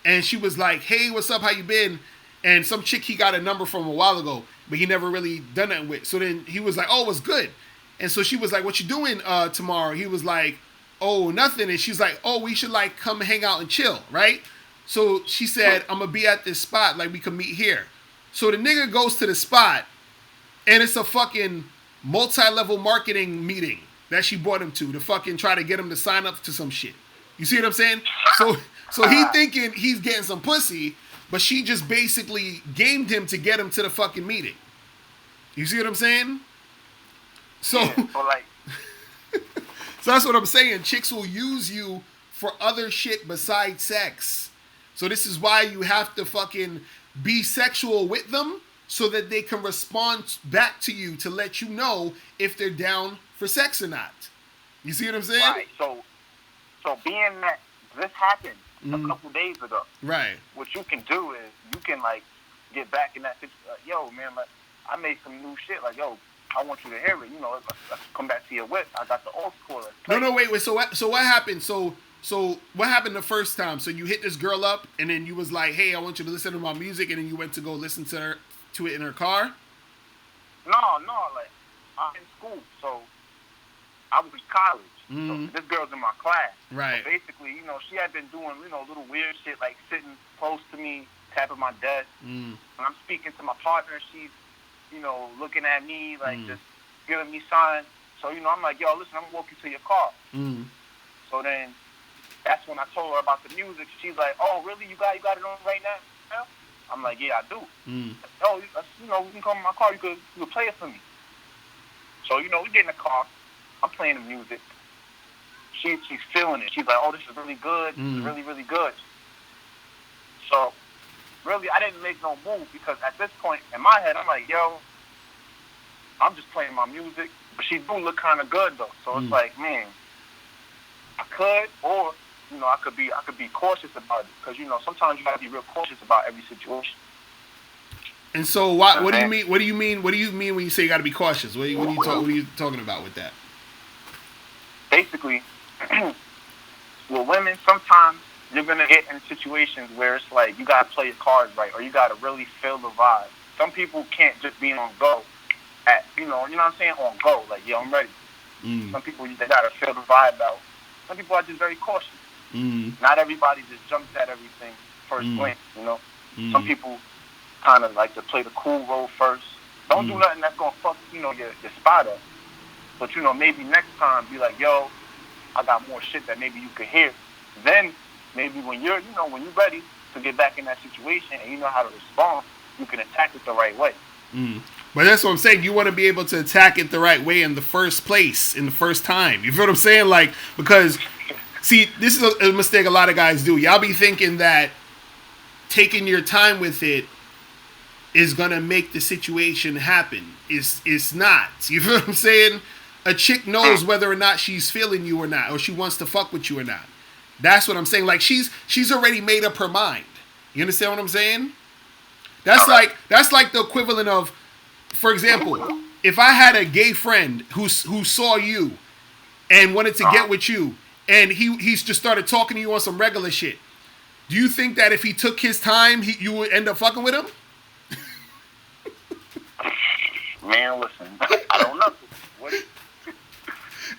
And she was like, hey, what's up? How you been? And some chick he got a number from a while ago, but he never really done that with. So then he was like, oh, what's good? And so she was like, what you doing tomorrow? He was like, oh, nothing. And she's like, oh, we should like come hang out and chill, right? So she said, I'm going to be at this spot, like we can meet here. So the nigga goes to the spot, and it's a fucking multi-level marketing meeting that she brought him to fucking try to get him to sign up to some shit. You see what I'm saying? So he thinking he's getting some pussy, but she just basically gamed him to get him to the fucking meeting. You see what I'm saying? So, so that's what I'm saying. Chicks will use you for other shit besides sex. So this is why you have to fucking be sexual with them so that they can respond back to you to let you know if they're down for sex or not. You see what I'm saying? Right. So being that this happened a couple days ago. Right. What you can do is you can like get back in that situation. Like, yo, man, like I made some new shit. Like, yo, I want you to hear it. You know, let's come back to your whip. I got the old school. No, wait. So what happened? So what happened the first time? So you hit this girl up, and then you was like, "Hey, I want you to listen to my music," and then you went to go listen to it in her car. No, like I'm in school, so I was in college. So this girl's in my class. Right. So basically, you know, she had been doing, you know, little weird shit like sitting close to me, tapping my desk. When I'm speaking to my partner, she's, you know, looking at me like just giving me signs. So, you know, I'm like, yo, listen, I'm walking to your car. So then that's when I told her about the music. She's like, oh, really? You got it on right now? I'm like, yeah, I do. Oh, you know, we can come in my car. You could play it for me. So, you know, we get in the car. I'm playing the music. She's feeling it. She's like, oh, this is really good. This is really, really good. So, really, I didn't make no move because at this point in my head, I'm like, yo, I'm just playing my music. But she do look kind of good, though. So it's like, man, I could, or, you know, I could be cautious about it. Because, you know, sometimes you got to be real cautious about every situation. And so, what do you mean? What do you mean? What do you mean when you say you got to be cautious? What are you talking about with that? Basically, with women, sometimes you're gonna get in situations where it's like you gotta play your cards right, or you gotta really feel the vibe. Some people can't just be on go, you know what I'm saying, on go. Like, yeah, I'm ready. Some people they gotta feel the vibe out. Some people are just very cautious. Not everybody just jumps at everything first glance. You know, some people kind of like to play the cool role first. Don't do nothing that's gonna fuck, you know, your spot up. But, you know, maybe next time be like, yo, I got more shit that maybe you could hear. Then maybe when you're ready to get back in that situation and you know how to respond, you can attack it the right way. But that's what I'm saying. You want to be able to attack it the right way in the first place, in the first time. You feel what I'm saying? Like, because, see, this is a mistake a lot of guys do. Y'all be thinking that taking your time with it is going to make the situation happen. It's not. You feel what I'm saying? A chick knows whether or not she's feeling you or not, or she wants to fuck with you or not. That's what I'm saying. Like, she's already made up her mind. You understand what I'm saying? That's like the equivalent of, for example, if I had a gay friend who saw you and wanted to get with you, and he's just started talking to you on some regular shit, do you think that if he took his time, you would end up fucking with him? Man, listen, I don't know.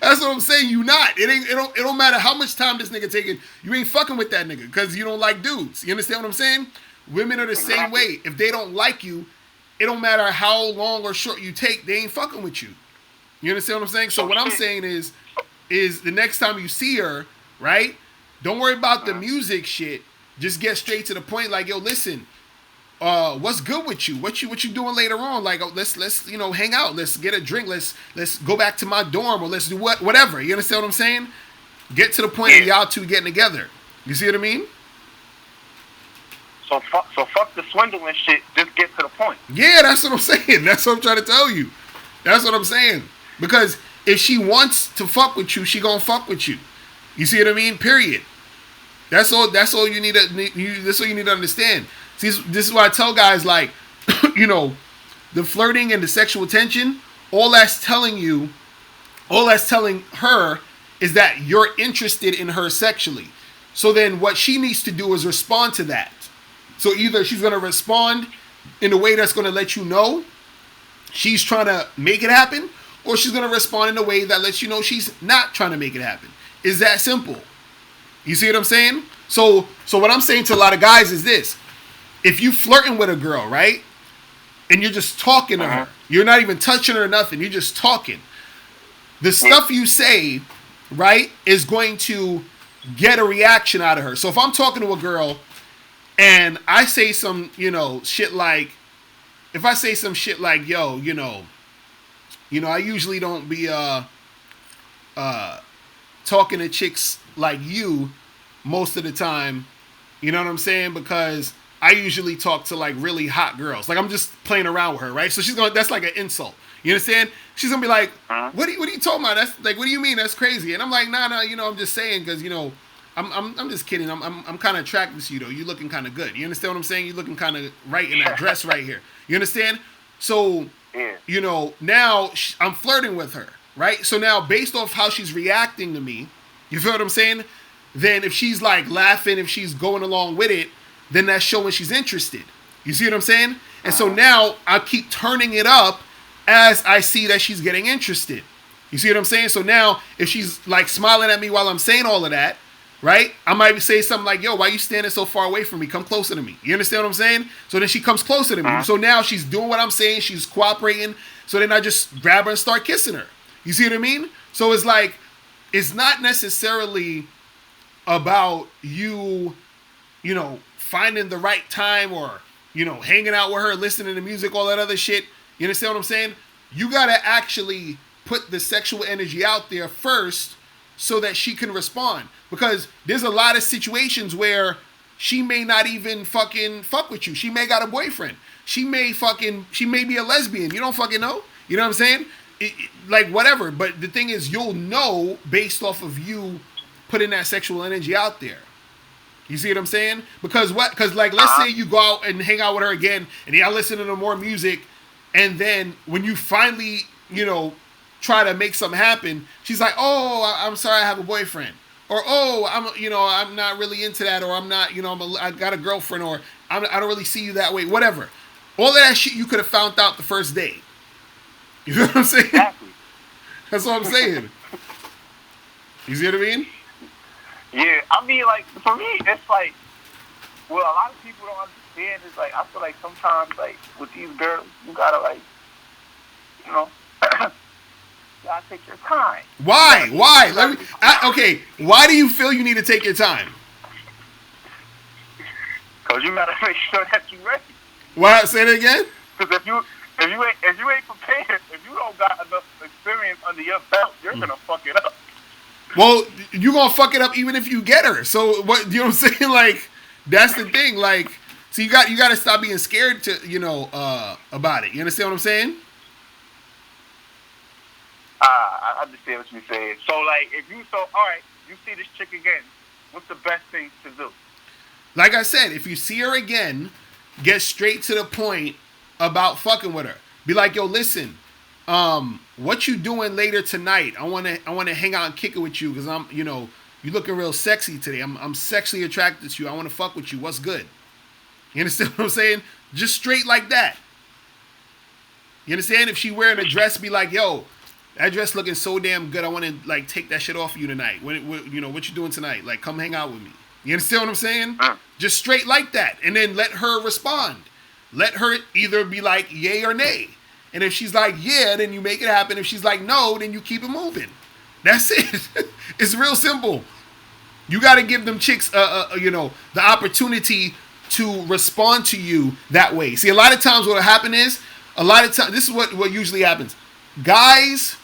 That's what I'm saying. You not. It don't matter how much time this nigga taking. You ain't fucking with that nigga because you don't like dudes. You understand what I'm saying? Women are the same way. If they don't like you, it don't matter how long or short you take. They ain't fucking with you. You understand what I'm saying? So what I'm saying is the next time you see her, right? Don't worry about the music shit. Just get straight to the point. Like, yo, listen. What's good with you? What you doing later on? Like, let's you know, hang out. Let's get a drink. Let's go back to my dorm, or let's do whatever. You understand what I'm saying? Get to the point of y'all two getting together. You see what I mean? So fuck the swindling shit. Just get to the point. Yeah, that's what I'm saying. That's what I'm trying to tell you. That's what I'm saying. Because if she wants to fuck with you, she gonna fuck with you. You see what I mean? Period. That's all you need to. That's all you need to understand. See, this is why I tell guys, like, you know, the flirting and the sexual tension, all that's telling her is that you're interested in her sexually. So then what she needs to do is respond to that. So either she's going to respond in a way that's going to let you know she's trying to make it happen, or she's going to respond in a way that lets you know she's not trying to make it happen. It's that simple. You see what I'm saying? So what I'm saying to a lot of guys is this. If you flirting with a girl, right, and you're just talking to her, you're not even touching her or nothing, you're just talking, the stuff you say, right, is going to get a reaction out of her. So if I'm talking to a girl and I say some, you know, shit like, if I say some shit like, yo, you know, I usually don't be talking to chicks like you most of the time, you know what I'm saying, because I usually talk to like really hot girls. Like, I'm just playing around with her, right? So that's like an insult. You understand? She's gonna be like, what are you talking about? That's like, what do you mean? That's crazy. And I'm like, nah, you know, I'm just saying, because, you know, I'm just kidding. I'm kind of attracted to you though. You looking kind of good. You understand what I'm saying? You looking kind of right in that dress right here. You understand? So, Yeah. you know, now I'm flirting with her, right? So now, based off how she's reacting to me, you feel what I'm saying? Then if she's like laughing, if she's going along with it, then that's showing she's interested. You see what I'm saying? And so now I keep turning it up as I see that she's getting interested. You see what I'm saying? So now if she's like smiling at me while I'm saying all of that, right? I might say something like, yo, why you standing so far away from me? Come closer to me. You understand what I'm saying? So then she comes closer to me. So now she's doing what I'm saying. She's cooperating. So then I just grab her and start kissing her. You see what I mean? So it's like, it's not necessarily about you, you know, finding the right time or, you know, hanging out with her, listening to music, all that other shit. You understand what I'm saying? You got to actually put the sexual energy out there first so that she can respond. Because there's a lot of situations where she may not even fucking fuck with you. She may got a boyfriend. She may be a lesbian. You don't fucking know. You know what I'm saying? Like whatever. But the thing is, you'll know based off of you putting that sexual energy out there. You see what I'm saying? Because like, let's say you go out and hang out with her again, and y'all listen to more music, and then when you finally, you know, try to make something happen, she's like, "Oh, I'm sorry, I have a boyfriend," or "Oh, I'm not really into that," or "I'm not, I got a girlfriend," or I don't really see you that way." Whatever. All of that shit you could have found out the first day. You know what I'm saying? Exactly. That's what I'm saying. You see what I mean? Yeah, I mean, like, for me, it's like, well, a lot of people don't understand. It's like, I feel like sometimes, like, with these girls, you gotta, like, you know, you gotta take your time. Why? Okay, why do you feel you need to take your time? Because you gotta make sure that you're ready. What? Say it again? Because if you ain't prepared, if you don't got enough experience under your belt, you're gonna fuck it up. Well, you're gonna fuck it up even if you get her. So what? You know what I'm saying? Like, that's the thing. Like, so you got to stop being scared to, about it. You understand what I'm saying? I understand what you're saying. So, like, all right, you see this chick again, what's the best thing to do? Like I said, if you see her again, get straight to the point about fucking with her. Be like, yo, listen, what you doing later tonight? I want to hang out and kick it with you because you looking real sexy today. I'm sexually attracted to you. I want to fuck with you. What's good? You understand what I'm saying? Just straight like that. You understand? If she wearing a dress, be like, yo, that dress looking so damn good. I want to like take that shit off of you tonight. What you doing tonight? Like, come hang out with me. You understand what I'm saying? Just straight like that, and then let her respond. Let her either be like yay or nay. And if she's like, yeah, then you make it happen. If she's like, no, then you keep it moving. That's it. It's real simple. You got to give them chicks, the opportunity to respond to you that way. See, a lot of times what will happen is, this is what usually happens. Guys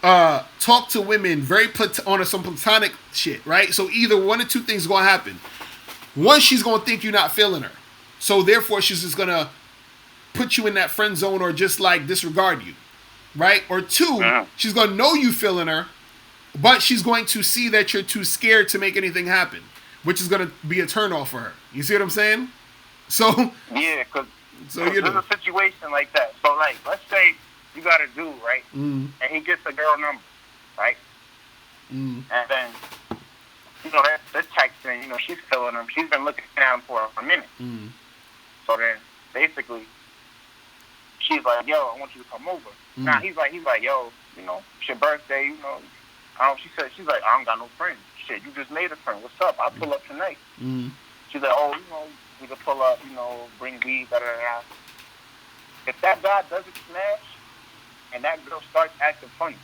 talk to women on some platonic shit, right? So either one or two things are going to happen. One, she's going to think you're not feeling her. So therefore, she's just going to put you in that friend zone or just like disregard you, right? Or two, she's going to know you feeling her, but she's going to see that you're too scared to make anything happen, which is going to be a turnoff for her. You see what I'm saying? So yeah, because there's a situation like that. So like, let's say you got a dude, right? And he gets a girl number, right? And then they're texting. She's feeling him. She's been looking down for a minute. So then basically, she's like, yo, I want you to come over. Now he's like, yo, it's your birthday, she's like, I don't got no friends. Shit, you just made a friend. What's up? I'll pull up tonight. She's like, oh, we can pull up, bring weed, da da da. If that guy doesn't smash and that girl starts acting funny,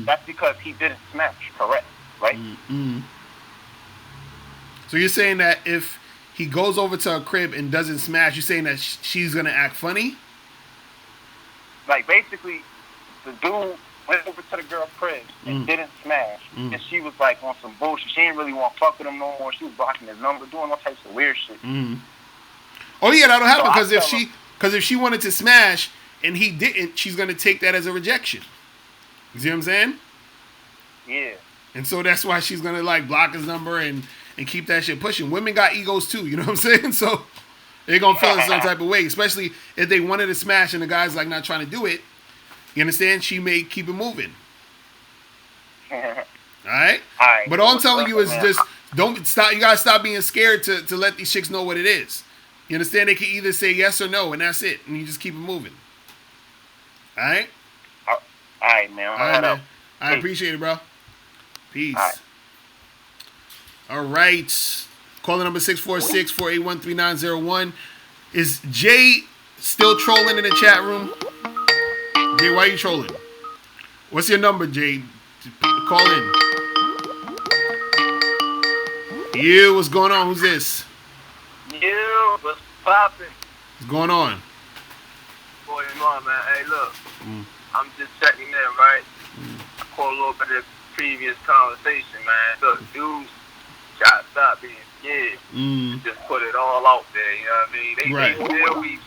that's because he didn't smash, correct? Right? So you're saying that if he goes over to her crib and doesn't smash, you're saying that she's gonna act funny? Like, basically, the dude went over to the girl's crib and didn't smash. And she was, like, on some bullshit. She didn't really want to fuck with him no more. She was blocking his number, doing all types of weird shit. Oh, yeah, that'll happen, because if she wanted to smash and he didn't, she's going to take that as a rejection. You see what I'm saying? Yeah. And so that's why she's gonna like block his number and keep that shit pushing. Women got egos too, you know what I'm saying? So they're gonna feel in some type of way, especially if they wanted to smash and the guy's like not trying to do it. You understand? She may keep it moving. Alright? But all I'm telling you is just don't stop. You gotta stop being scared to let these chicks know what it is. You understand? They can either say yes or no, and that's it. And you just keep it moving. Alright? Alright, man. Alright, man. I appreciate it, bro. Peace. All right. Caller number 646-481-3901. Is Jay still trolling in the chat room? Jay, why are you trolling? What's your number, Jay? Call in. You, what's going on? Who's this? You, what's poppin'? What's going on? Boy, you know, man. Hey, look. I'm just checking in, right? I caught a little bit of previous conversation, man. Look, dudes gotta stop being scared. Just put it all out there, you know what I mean?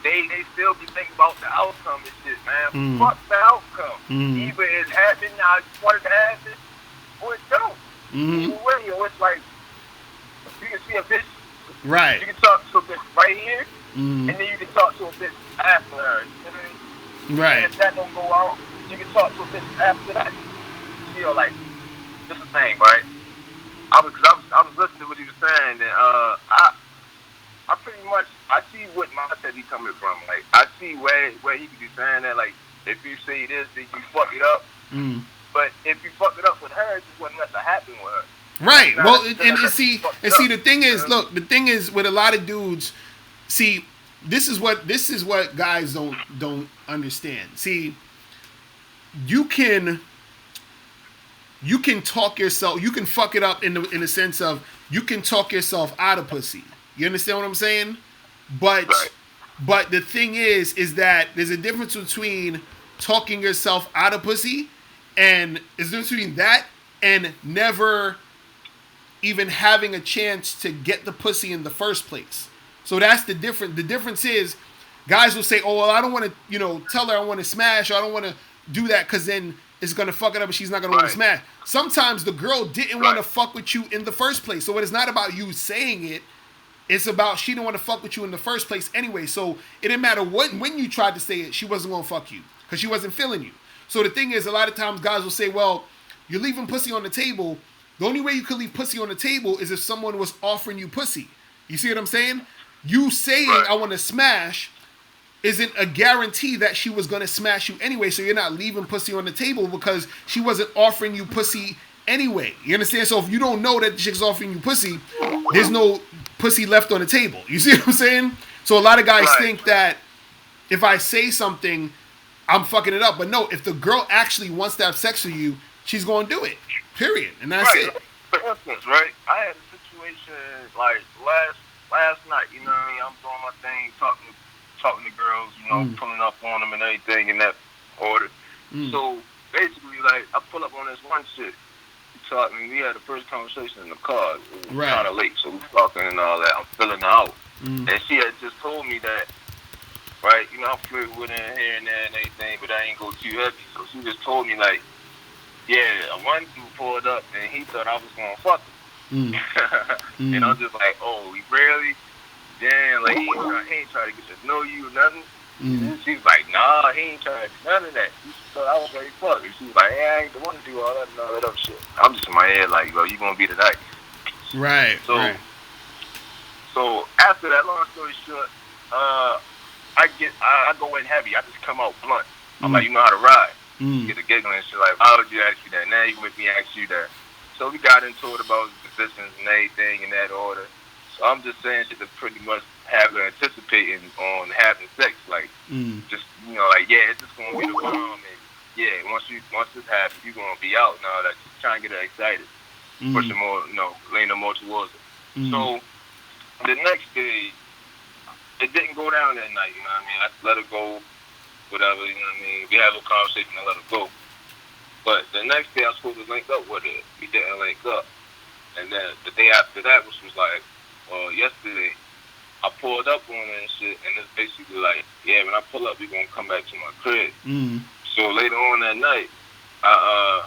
They still be thinking about the outcome and shit, man. Fuck the outcome. Either it's happening now, you want it to happen, or it don't. It's like, you can see a bitch. Right. You can talk to a bitch right here, and then you can talk to a bitch after her. You know what I mean? Right. And if that don't go out, you can talk to a bitch after that. You know, like, this is the thing, right? I was listening to what he was saying, and I pretty much I see what mindset he coming from. Like, I see where he could be saying that. Like, if you say this, then you fuck it up. But if you fuck it up with her, it just wasn't nothing to happen with her. Right. Well, and see, the thing is, look, the thing is with a lot of dudes, see, this is what guys don't understand. See, you can talk yourself, you can fuck it up in the sense of you can talk yourself out of pussy. You understand what I'm saying? But the thing is that there's a difference between talking yourself out of pussy and there's a difference between that and never even having a chance to get the pussy in the first place. So that's the difference. The difference is guys will say, oh, well, I don't want to, tell her I want to smash, or I don't want to do that because then it's going to fuck it up and she's not going to want to smash. Sometimes the girl didn't want to fuck with you in the first place. So it's not about you saying it. It's about she didn't want to fuck with you in the first place anyway. So it didn't matter when you tried to say it, she wasn't going to fuck you because she wasn't feeling you. So the thing is, a lot of times guys will say, well, you're leaving pussy on the table. The only way you could leave pussy on the table is if someone was offering you pussy. You see what I'm saying? You saying I want to smash isn't a guarantee that she was going to smash you anyway. So you're not leaving pussy on the table because she wasn't offering you pussy anyway. You understand? So if you don't know that the chick's offering you pussy, there's no pussy left on the table. You see what I'm saying? So a lot of guys think that if I say something, I'm fucking it up. But no, if the girl actually wants to have sex with you, she's going to do it. Period. And that's it. For instance, right? I had a situation like last night, you know what I mean? I'm doing my thing, talking to girls, pulling up on them and everything in that order. So basically, like, I pull up on this one chick. We had the first conversation in the car. It was kind of late, so we talking and all that. I'm filling her out. And she had just told me that, right, I flirt with her here and there and everything, but I ain't go too heavy. So she just told me, like, yeah, one dude pulled up and he thought I was going to fuck him. And I'm just like, oh, he really? Damn, like, he ain't trying to get to know you or nothing. She's like, nah, he ain't trying to do none of that. She thought I was ready to fuck her. She's like, hey, I ain't the one to do all that and all that other shit. I'm just in my head like, well, you going to be tonight. Right. So after that, long story short, I go in heavy. I just come out blunt. I'm like, you know how to ride. Get a giggle and shit like, why would you ask me that? Now you make me ask you that. So we got into it about positions and everything in that order. So I'm just saying shit to pretty much have her anticipating on having sex. Like, just, like, yeah, it's just going to be the bomb. And, yeah, once this happens, you're going to be out and all that. Just trying to get her excited. Pushing more, leaning her more towards it. So the next day, it didn't go down that night, you know what I mean? I let her go, whatever, you know what I mean? We had a little conversation and let her go. But the next day, I was supposed to link up with her. We didn't link up. And then the day after that, which was like, yesterday, I pulled up on her and shit, and it's basically like, yeah, when I pull up, we're going to come back to my crib. So later on that night, I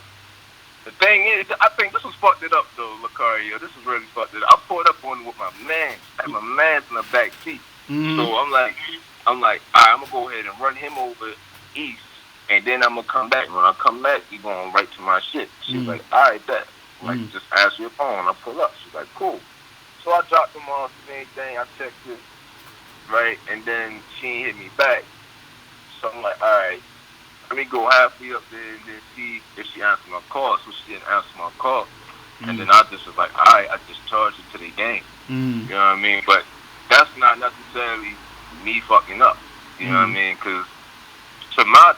The thing is, I think this was fucked it up though, Locario. This was really fucked it up. I pulled up on with my man, had my man's in the back seat. Mm-hmm. So I'm like, all right, I'm gonna go ahead and run him over east, and then I'm gonna come back. When I come back, he going right to my shit. She's like, all right, bet. Like, just ask your phone. I pull up. She's like, cool. So I dropped him off and anything. I texted, right, and then she ain't hit me back. So I'm like, all right, let me go halfway up there and then see if she answered my call. So she didn't answer my call. And then I just was like, all right, I just charged it to the game. You know what I mean? But that's not necessarily me fucking up. You know what I mean? Because to my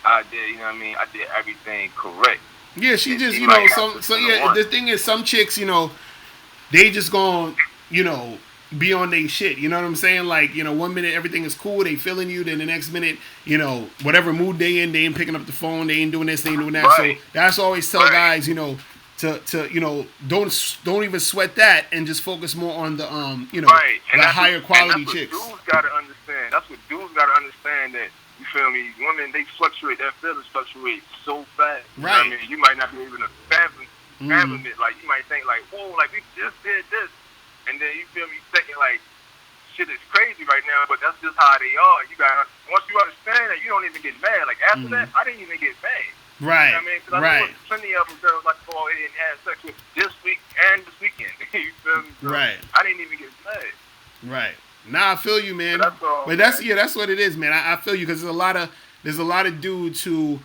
idea, you know what I mean, I did everything correct. Yeah, she And just, she you know, might have so to yeah, one. the thing is, some chicks, you know, they just gonna, you know, be on their shit. You know what I'm saying? Like, you know, one minute everything is cool, they feeling you, then the next minute, you know, whatever mood they in, they ain't picking up the phone, they ain't doing this, they ain't doing that. Right. So that's always tell Right. guys, you know, to you know, don't even sweat that and just focus more on the you know, Right. And the that's higher quality and that's chicks. What dudes gotta understand. That's what dudes gotta understand, that, you feel me, women, they fluctuate, their feelings fluctuate so fast. You know what I Right. mean? You might not be able to fathom it. Like, you might think like, whoa, like we just did this, and then you feel me thinking like, shit is crazy right now, but that's just how they are. You gotta, once you understand that, you don't even get mad. Like, after that, I didn't even get mad. Right. You know what I mean? Because I know plenty of them girls like to go ahead and have sex with this week and this weekend. You feel me? So Right. I didn't even get mad. Right. Nah, I feel you, man. But that's all, but that's man. yeah, that's what it is, man. I feel you, because there's a lot of dudes who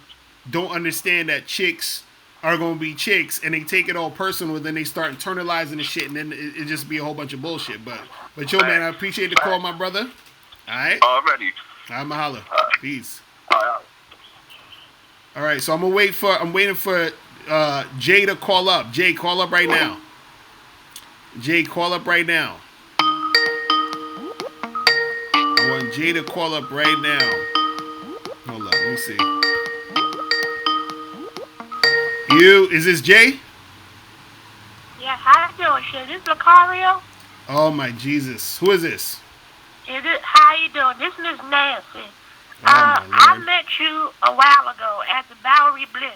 don't understand that chicks are gonna be chicks, and they take it all personal, and then they start internalizing the shit, and then it just be a whole bunch of bullshit. But yo, man, I appreciate the call, my brother. All right. Already. I'm mahalo. Peace. All right. All right, so I'm waiting for Jay to call up. Jay, call up right now. Jay, call up right now. I want Jay to call up right now. Hold up, let me see. Is this Jay? Yeah, how you doing, shit? This Locario? Oh my Jesus. Who is this? How you doing? This is Nancy. my I Lord. met you a while ago at the Bowery Bliss.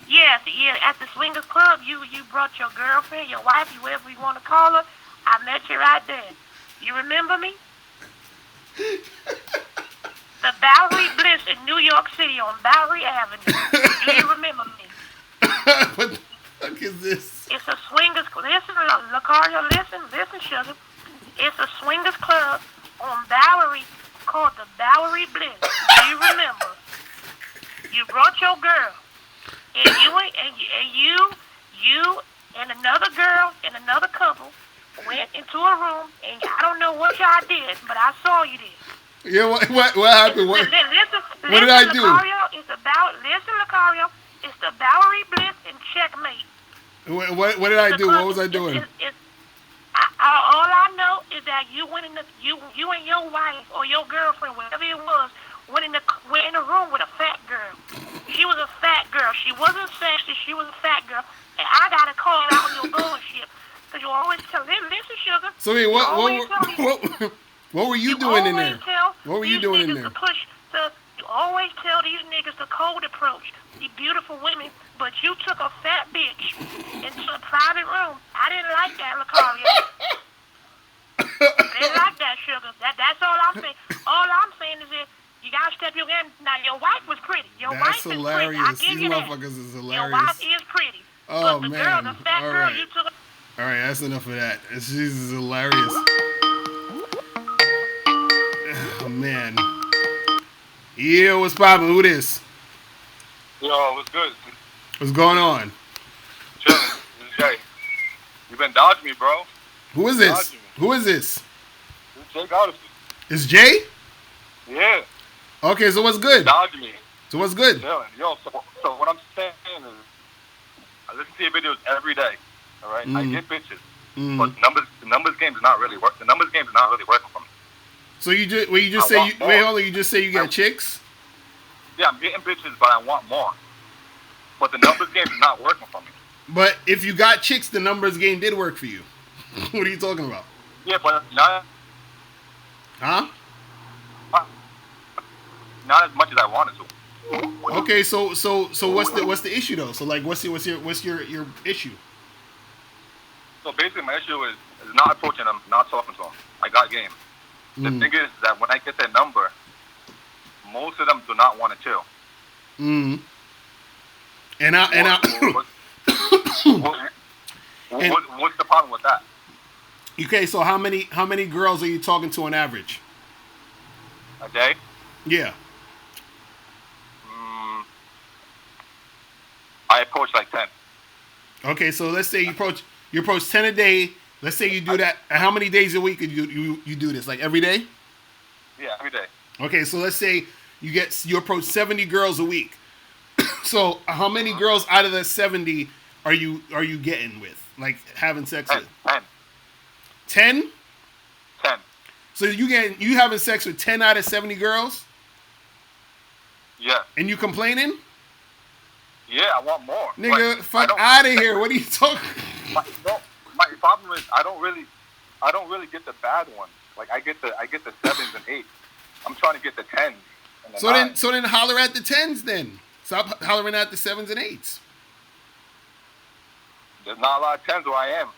Yeah, at the Swingers Club, you brought your girlfriend, your wife, whoever you want to call her. I met you right there. You remember me? The Bowery Bliss in New York City on Bowery Avenue. Do you remember me? What the fuck is this? It's a swingers. Listen, Locario, listen, sugar. It's a swingers club on Bowery called the Bowery Bliss. Do you remember? You brought your girl, and you and another girl and another couple went into a room, and I don't know what y'all did, but I saw you did. Yeah, what happened? What did I do? Locario, listen, Locario. It's the Bowery Bliss and Checkmate. What did I do? What was I doing? All I know is that you went in you and your wife or your girlfriend, whatever it was, went in a room with a fat girl. She was a fat girl. She wasn't sexy. She was a fat girl. And I gotta call you out on your bullshit, because you always tell them, listen, sugar. So wait, what were you doing in there? What were you doing in there? You always tell these niggas the cold approach, the beautiful women, but you took a fat bitch into a private room. I didn't like that, Locario. I didn't like that, sugar. That's all I'm saying. All I'm saying is that you gotta step your game. Now, your wife was pretty. Your wife is pretty. I give These you that. motherfuckers is hilarious. Your wife is pretty. Oh, but the man. girl, the fat All girl, right. you took a... All right, that's enough of that. This is hilarious. Oh, man. Yeah, what's poppin'? Who this? Yo, what's good? What's going on? Chilling. This is Jay. You've been dodging me, bro. Who is this? Who is this? This is Jay Goddess. It's Jay? Yeah. Okay, so what's good? Dodging me. So what's good? Chilling. Yo, so what I'm saying is, I listen to your videos every day. All right. I get bitches, but the numbers game does not really work. The numbers game is not really working for me. So you just say you got chicks? Yeah, I'm getting bitches, but I want more. But the numbers game is not working for me. But if you got chicks, the numbers game did work for you. What are you talking about? Yeah, but not as much as I wanted to. Okay, so what's the issue though? So like, what's your issue? So basically, my issue is not approaching them, not talking to them. I got game. The thing is that when I get their number, most of them do not want to chill. Mm. What's the problem with that? Okay, so how many girls are you talking to on average? A day? Yeah. I approach like 10. Okay, so let's say you approach 10 a day. Let's say you do that. How many days a week you do this? Like every day? Yeah, every day. Okay, so let's say you approach 70 girls a week. So how many girls out of the 70 are you getting with? Like having sex with? 10. 10? 10. So you having sex with 10 out of 70 girls? Yeah. And you complaining? Yeah, I want more. Nigga, fuck out of here. What are you talking? My problem is I don't really get the bad ones. Like I get the 7s and 8s. I'm trying to get the 10s. And the 9s. So then holler at the 10s then. Stop hollering at the 7s and 8s. There's not a lot of 10s where I am.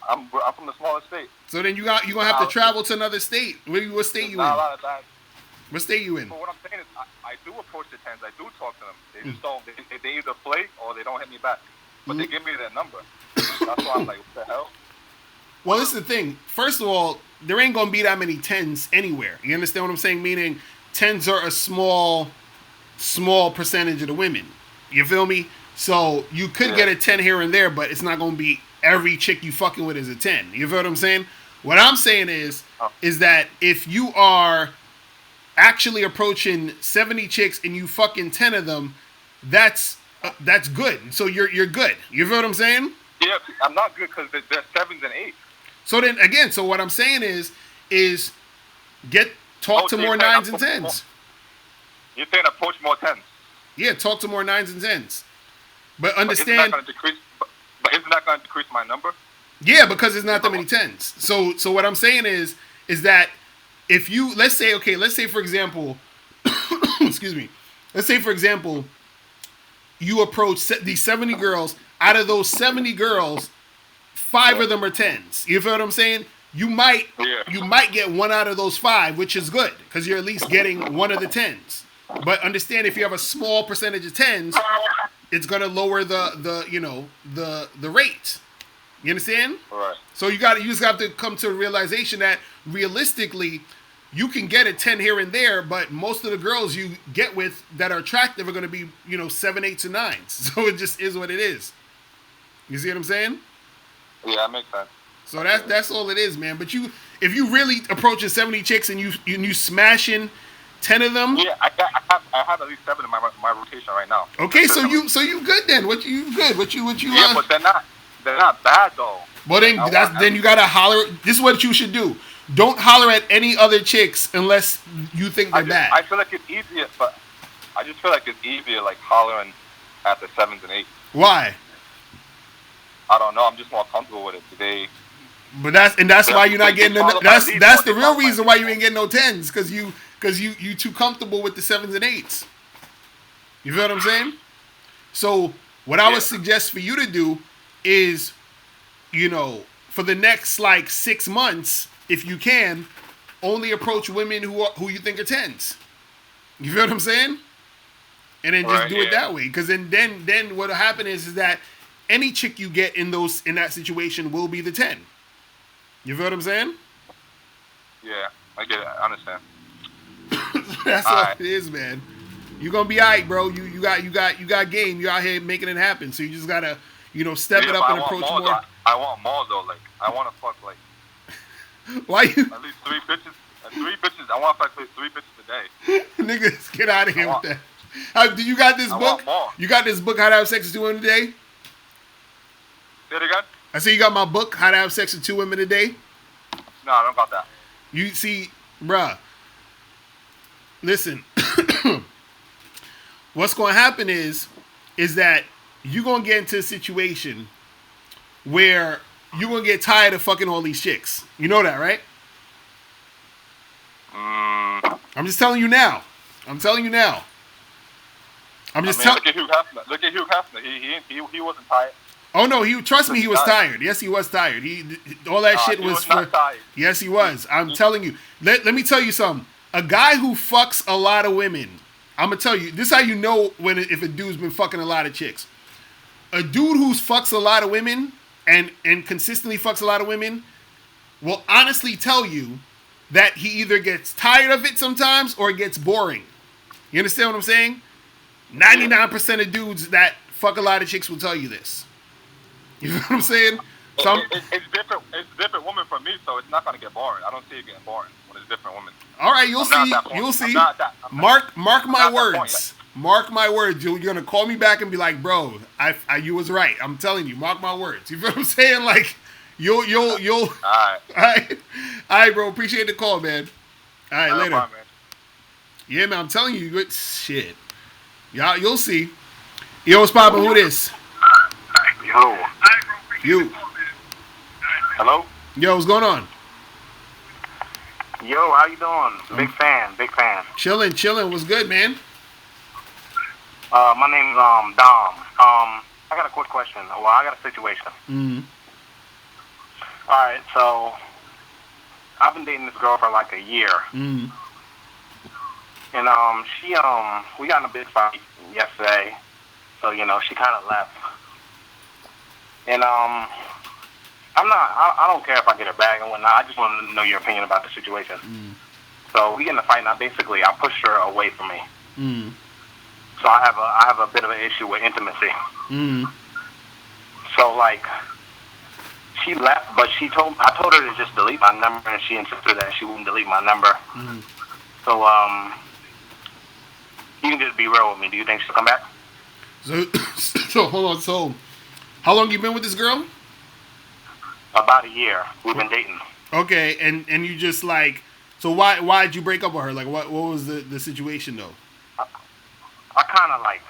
I'm from the smallest state. So then you're gonna have to travel to another state. What state you in? Not a lot of that. What state you in? But what I'm saying is, I do approach the 10s. I do talk to them. They just don't. They either play or they don't hit me back. But they give me their number. That's why I'm like, what the hell? Well, this is the thing. First of all, there ain't gonna be that many 10s anywhere. You understand what I'm saying? Meaning, 10s are a small percentage of the women. You feel me? So you could get a 10 here and there, but it's not gonna be every chick you fucking with is a 10. You feel what I'm saying? What I'm saying is that if you are actually approaching 70 chicks and you fucking 10 of them, that's good. So you're good. You feel what I'm saying? Yeah, I'm not good because they're 7s and 8s. So then again, so what I'm saying is talk to more 9s and 10s. You're saying approach more 10s? Yeah, talk to more 9s and 10s. But But understand. isn't that going to decrease my number? Yeah, because there's not that many 10s. So what I'm saying is that if you let's say for example, excuse me, let's say for example, you approach these 70 girls. Out of those 70 girls, 5 of them are 10s. You feel what I'm saying? You might get 1 out of those 5, which is good because you're at least getting 1 of the 10s. But understand, if you have a small percentage of 10s, it's gonna lower the rate. You understand? Right. So you just have to come to a realization that realistically, you can get a 10 here and there, but most of the girls you get with that are attractive are going to be 7, 8, and 9s. So it just is what it is. You see what I'm saying? Yeah, that makes sense. So that's all it is, man. But if you really approaching 70 chicks and you smashing 10 of them. Yeah, I have at least 7 in my rotation right now. Okay, so you good then? What you good? What you? Yeah, but they're not bad though. Well then you gotta holler. This is what you should do. Don't holler at any other chicks unless you think they're bad. I feel like it's easier, but I just feel like it's easier like hollering at the 7s and 8s. Why? I don't know. I'm just more comfortable with it. But that's why you're not getting that's the real reason why you ain't getting no 10s because you too comfortable with the 7s and 8s. You feel what I'm saying? So what I would suggest for you to do is, for the next like 6 months, if you can, only approach women who you think are 10s. You feel what I'm saying? And then just do it that way. Because then what'll happen is that any chick you get in that situation will be the 10. You feel what I'm saying? Yeah, I get it. I understand. That's all it is, man. You're gonna be alright, bro. You got game. You out here making it happen. So you just gotta, step it up and approach more. Though. I want more though. Like I want to fuck like. Why you? At least 3 bitches. 3 bitches. I want to fuck at least 3 bitches a day. Niggas, get out of here with that. Do you got this book? Want more. You got this book, How to Have Sex with 2 Women a Day? Say it again? I see you got my book, How to Have Sex with 2 Women a Day. No, I don't got that. You see, bruh. Listen. What's going to happen is that you're going to get into a situation where you're going to get tired of fucking all these chicks. You know that, right? I'm just telling you now. I'm just telling. Look at Hugh Hefner. Look at Hugh Hefner. He wasn't tired. Oh no, trust me, he was tired. Yes, he was tired. All that shit was for. Not tired. Yes, he was. I'm telling you. Let me tell you something. A guy who fucks a lot of women. I'm gonna tell you. This is how you know if a dude's been fucking a lot of chicks. A dude who fucks a lot of women and consistently fucks a lot of women will honestly tell you that he either gets tired of it sometimes or it gets boring. You understand what I'm saying? 99% of dudes that fuck a lot of chicks will tell you this. You know what I'm saying? It's different. It's different women for me, so it's not gonna get boring. I don't see it getting boring when it's different women. All right, you'll see. You'll see. Mark my words. Mark my words. You're gonna call me back and be like, "Bro, you was right." I'm telling you. Mark my words. You feel what I'm saying? Like, you'll. All right, bro. Appreciate the call, man. All right, later. Problem, man. Yeah, man. I'm telling you, good shit. Y'all, you'll see. Yo, what's poppin'? Who this? Yo. You. Hello? Yo, what's going on? Yo, how you doing? Big fan. Chilling. What's good, man? My name's Dom. I got a quick question. Well, I got a situation. Mm-hmm. All right, so I've been dating this girl for like a year. Mm-hmm. And she we got in a big fight yesterday. So, she kind of left. And I don't care if I get her back and whatnot. I just want to know your opinion about the situation. Mm. So we get in a fight, and I pushed her away from me. Mm. So I have a bit of an issue with intimacy. Mm. So like, she left, but I told her to just delete my number, and she insisted that she wouldn't delete my number. Mm. So you can just be real with me. Do you think she'll come back? So hold on. So, how long you been with this girl? About a year. We've been dating. Okay, and you just like, so why'd you break up with her? Like, what was the situation though? I kind of like,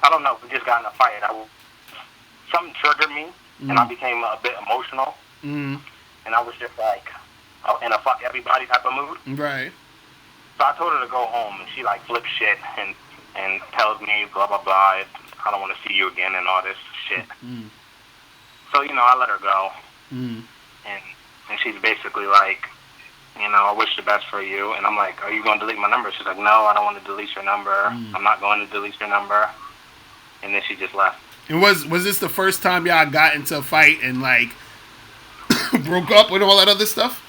I don't know. We just got in a fight. Something triggered me, and I became a bit emotional. Mm. And I was just like in a fuck everybody type of mood. Right. So I told her to go home, and she like flips shit and tells me blah blah blah. I don't want to see you again and all this shit. Mm. So I let her go, and she's basically like, I wish the best for you. And I'm like, are you going to delete my number? She's like, no, I don't want to delete your number. I'm not going to delete your number. And then she just left. And was this the first time y'all got into a fight and like broke up with all that other stuff?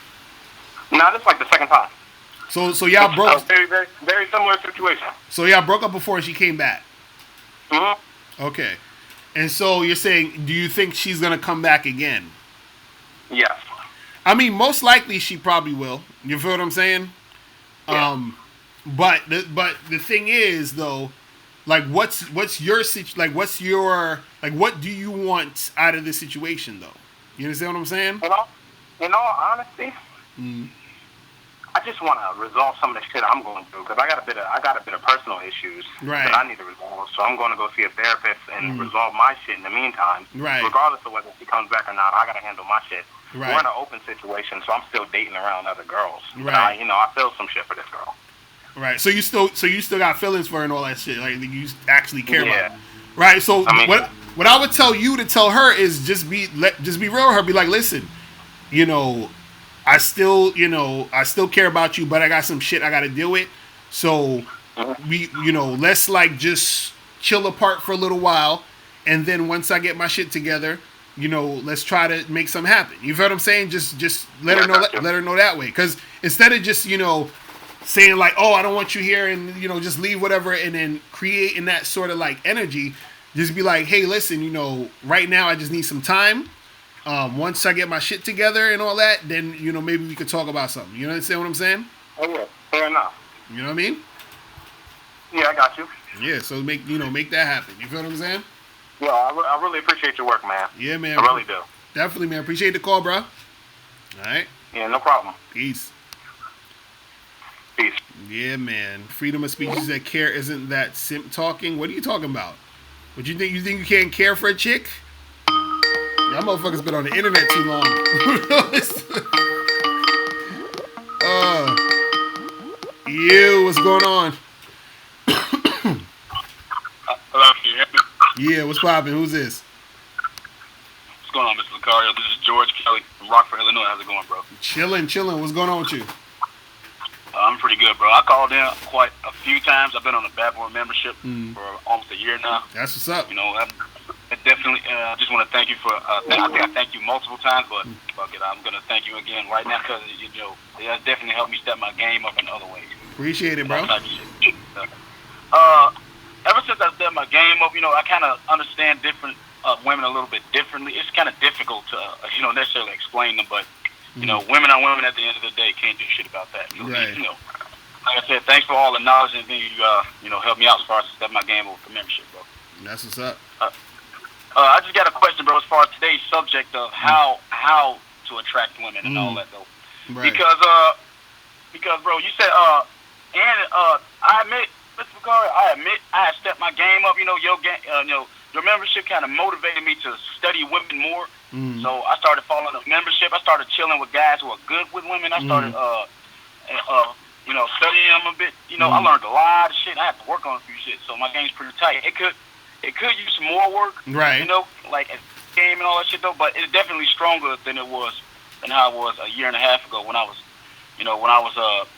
No, this is like the second time. So y'all broke. Very, very, very similar situation. So y'all broke up before she came back. Mm-hmm. Okay. And so you're saying, do you think she's gonna come back again? Yes. I mean, most likely she probably will. You feel what I'm saying? Yeah. But the thing is though, like what do you want out of this situation though? You understand what I'm saying? In all honesty, I just want to resolve some of the shit I'm going through because I got a bit of personal issues that I need to resolve. So I'm going to go see a therapist and resolve my shit in the meantime. Right. Regardless of whether she comes back or not, I got to handle my shit. Right. We're in an open situation, so I'm still dating around other girls. Right. But I feel some shit for this girl. Right. So you still got feelings for her and all that shit. Like you actually care about her. Right. So what I would tell you to tell her is just be real with her. Be like, listen, I still care about you, but I got some shit I got to deal with. So let's like just chill apart for a little while, and then once I get my shit together, let's try to make something happen. You feel what I'm saying? Just let her know that way. Because instead of just saying like, oh, I don't want you here, and just leave whatever, and then creating that sort of like energy, just be like, hey, listen, right now I just need some time. Once I get my shit together and all that, then maybe we could talk about something. You understand what I'm saying? Oh yeah, fair enough. You know what I mean? Yeah, I got you. Yeah, so make that happen. You feel what I'm saying? Yeah, I really appreciate your work, man. Yeah, man. I really do. Definitely, man. Appreciate the call, bro. All right. Yeah, no problem. Peace. Peace. Yeah, man. Freedom of speech is that care isn't that simp talking. What are you talking about? What you think? You think you can't care for a chick? Y'all motherfuckers been on the internet too long. What's going on? Yeah, what's poppin'? Who's this? What's going on, Mr. Locario? This is George Kelly from Rockford, Illinois. How's it going, bro? Chillin'. What's going on with you? I'm pretty good, bro. I called in quite a few times. I've been on a Bad Boy membership for almost a year now. That's what's up. You know, I definitely just want to thank you for. I think I thanked you multiple times, but fuck it, I'm gonna thank you again right now because you know it has definitely helped me step my game up in other ways. Appreciate it, bro. Ever since I stepped my game up, you know, I kind of understand different women a little bit differently. It's kind of difficult to you know necessarily explain them, but you know, women are women at the end of the day. Can't do shit about that. So, right. You know, like I said, thanks for all the knowledge and things you know helped me out as far as step my game up for membership, bro. That's what's up. I just got a question, bro, as far as today's subject of how to attract women and all that, though. Right. Because, bro, you said, I admit, Mr. Locario, I had stepped my game up. You know, your membership kind of motivated me to study women more. So I started following the membership. I started chilling with guys who are good with women. I started, you know, studying them a bit. You know, I learned a lot of shit. I had to work on a few shit, so my game's pretty tight. It could use some more work, right? You know, like a game and all that shit though. But it's definitely stronger than how it was a year and a half ago when I was, you know,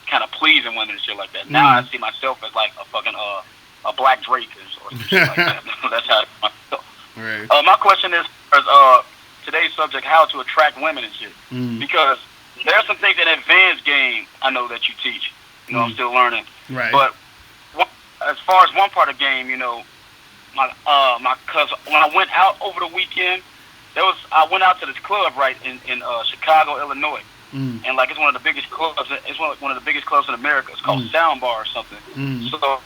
kind of pleasing women and shit like that. Now I see myself as like a fucking a Black Drake or some shit like that. That's how I see myself. Right. My question is today's subject: how to attract women and shit. Because there are some things in advanced game I know that you teach. You know, I'm still learning. Right. But as far as one part of the game, you know, cause when I went out over the weekend, I went out to this club right in Chicago, Illinois, and like it's one of the biggest clubs. It's one of the biggest clubs in America. It's called Sound Bar or something. So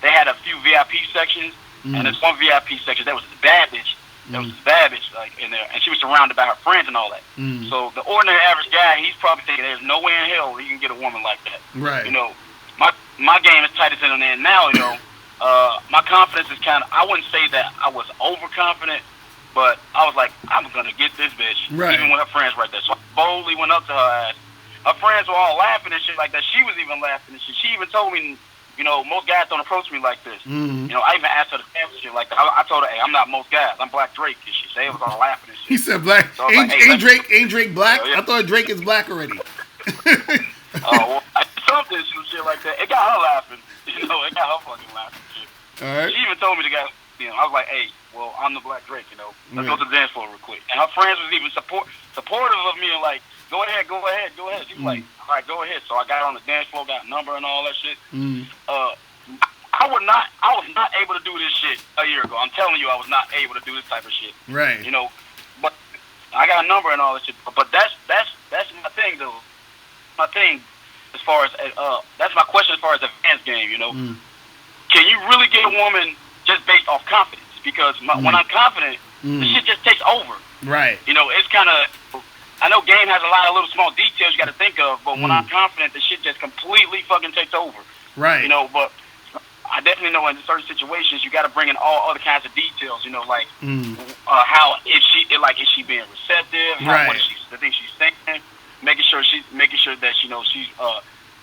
they had a few VIP sections, and there's one VIP section that was this bad bitch. There was this bad bitch like in there, and she was surrounded by her friends and all that. So the ordinary average guy, he's probably thinking there's no way in hell he can get a woman like that. Right. You know, my game is tight as in there now. You know, my confidence is kind of. I wouldn't say that I was overconfident, but I was like, I'm gonna get this bitch, even with her friends right there. So I boldly went up to her ass. Her friends were all laughing and shit like that. She was even laughing and shit. She even told me, you know, most guys don't approach me like this. You know, I even asked her to dance and shit like that. I told her, hey, I'm not most guys. I'm Black Drake. And she said, it was all laughing and shit. He said Black. So ain't Drake black? Yeah. I thought Drake is black already. Well, something some shit like that. It got her laughing. You know, it got her fucking laughing and shit. All right. She even told me to go, you know, I was like, hey, well, I'm the Black Drake, you know. Let's go to the dance floor real quick. And her friends was even supportive of me and like, go ahead. She was like, all right, go ahead. So I got on the dance floor, got a number and all that shit. I was not able to do this shit a year ago. I'm telling you, I was not able to do this type of shit. Right. You know, but I got a number and all that shit. But that's my thing, though. My thing, as far as that's my question as far as advanced game. You know, can you really get a woman just based off confidence? Because when I'm confident, the shit just takes over. Right. You know, it's kind of. I know game has a lot of little small details you got to think of, but when I'm confident, the shit just completely fucking takes over. Right. You know, but I definitely know in certain situations you got to bring in all other kinds of details. You know, like how is she being receptive? How what is the things she's thinking? Making sure that you know she's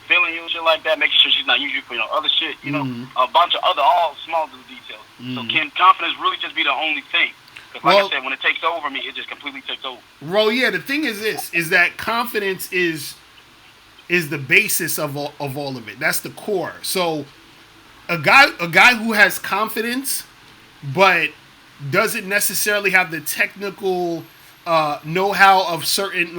feeling you and shit like that. Making sure she's not using you for other shit. You know, a bunch of other all small little details. So can confidence really just be the only thing? Because like I said, when it takes over me, it just completely takes over. Well, yeah, the thing is that confidence is the basis of all of it. That's the core. So a guy who has confidence but doesn't necessarily have the technical know-how of certain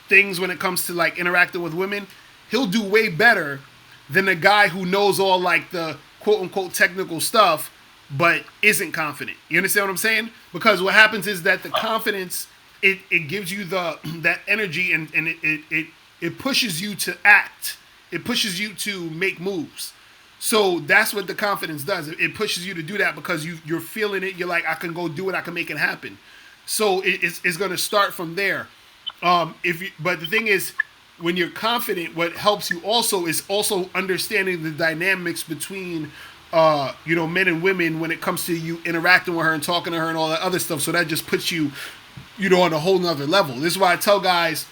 things when it comes to interacting with women, he'll do way better than a guy who knows all the quote-unquote technical stuff but isn't confident. You understand what I'm saying? Because what happens is that the confidence, it gives you that energy and it pushes you to act. It pushes you to make moves. So that's what the confidence does. It pushes you to do that because you're feeling it. You're like, I can go do it. I can make it happen. So it's going to start from there. But the thing is, when you're confident, what helps you also is also understanding the dynamics between men and women when it comes to you interacting with her and talking to her and all that other stuff. So that just puts you, on a whole nother level. This is why I tell guys,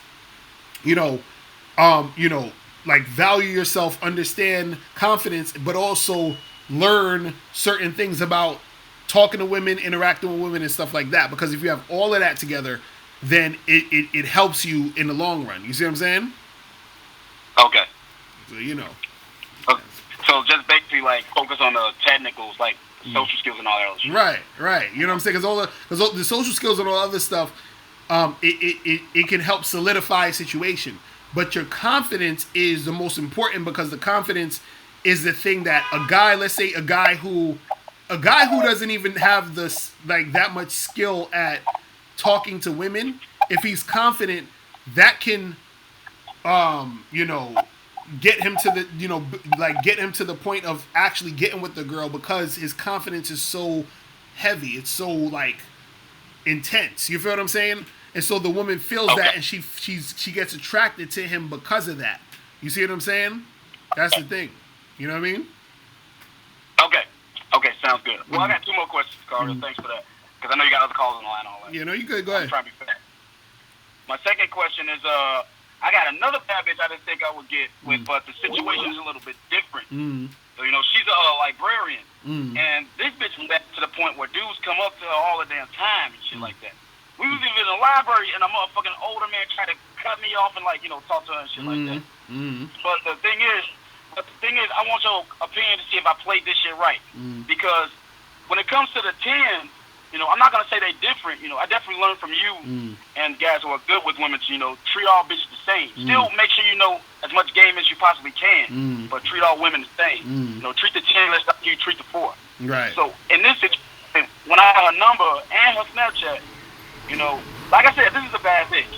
value yourself, understand confidence, but also learn certain things about talking to women, interacting with women, and stuff like that. Because if you have all of that together, then it helps you in the long run. You see what I'm saying? Okay. So, you know. Okay. So just basically like focus on the technicals, like social skills and all that other shit. Right. You know what I'm saying? Because all the social skills and all other stuff, it can help solidify a situation. But your confidence is the most important, because the confidence is the thing that a guy, let's say a guy who doesn't even have this like that much skill at talking to women, if he's confident, that can get him to the get him to the point of actually getting with the girl, because his confidence is so heavy, it's so like intense. You feel what I'm saying? And so the woman feels that, and she gets attracted to him because of that. You see what I'm saying? That's the thing. You know what I mean? Okay, sounds good. Well, I got two more questions, Carter. Thanks for that, because I know you got other calls on the line and all that. Yeah, no, you good. Go ahead. I'm trying to be fair. My second question is, I got another bad bitch I didn't think I would get with, but the situation is a little bit different. So, she's a librarian, and this bitch went back to the point where dudes come up to her all the damn time and shit like that. We was even in the library, and a motherfucking older man tried to cut me off and talk to her and shit like that. But the thing is, I want your opinion to see if I played this shit right, because when it comes to the 10. I'm not gonna say they different. I definitely learned from you and guys who are good with women to, treat all bitches the same. Still make sure you know as much game as you possibly can, but treat all women the same. Treat the 10 less like you treat the 4. Right. So in this situation, when I have her number and her Snapchat, like I said, this is a bad bitch.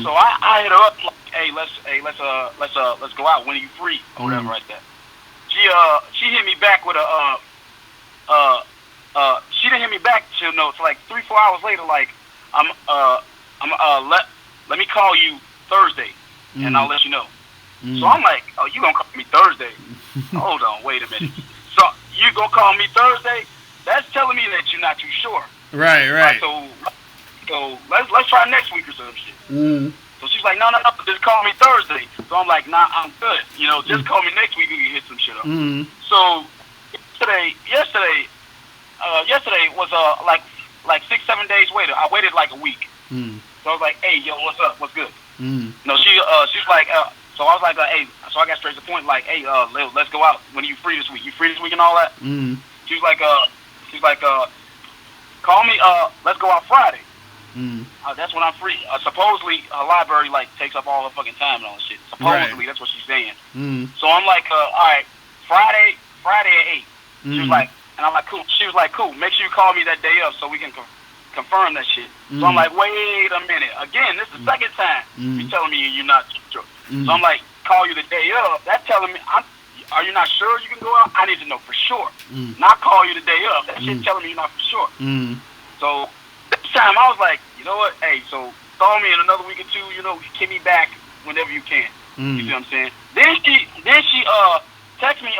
So I hit her up like, hey, let's go out when are you free or whatever like that. She hit me back with a she didn't hit me back till it's like 3-4 hours later. Like let me call you Thursday, and I'll let you know. So I'm like, oh, you gonna call me Thursday? Hold on, wait a minute. So you gonna call me Thursday? That's telling me that you're not too sure. Right. So let's try next week or some shit. So she's like, no, just call me Thursday. So I'm like, nah, I'm good. Just call me next week and we can hit some shit up. So yesterday was like 6-7 days later. I waited like a week. So I was like, hey, yo, what's up? What's good? No, she's like, so I was like, hey, so I got straight to the point, like, hey, let's go out. When are you free this week? You free this week and all that? She was like, call me, let's go out Friday. That's when I'm free. Supposedly, her library takes up all her fucking time and all that shit. Supposedly, that's what she's saying. So I'm like, all right, Friday at 8. She was like, and I'm like, cool. She was like, cool. Make sure you call me that day up so we can confirm that shit. So I'm like, wait a minute. Again, this is the second time you're telling me you're not sure. So I'm like, call you the day up. That's telling me, are you not sure you can go out? I need to know for sure. Not call you the day up. That shit telling me you're not for sure. So this time I was like, you know what? Hey, so call me in another week or two. Hit me back whenever you can. You see what I'm saying? Then she text me.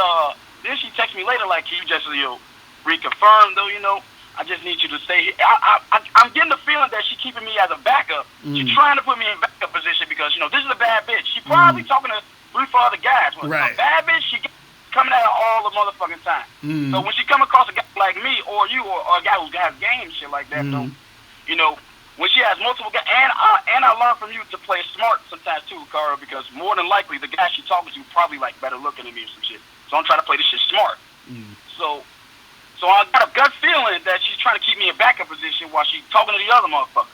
Then she texted me later, like, can you just reconfirm though? I just need you to stay here. I'm getting the feeling that she's keeping me as a backup. She's trying to put me in backup position because this is a bad bitch. She probably talking to 3-4 other guys. When a bad bitch, she coming at her all the motherfucking time. So when she come across a guy like me or you or a guy who has game shit like that, though, when she has multiple guys, and I learn from you to play smart sometimes too, Cara, because more than likely the guy she talking to probably better looking than me or some shit. So I'm trying to play this shit smart. So I got a gut feeling that she's trying to keep me in backup position while she's talking to the other motherfuckers.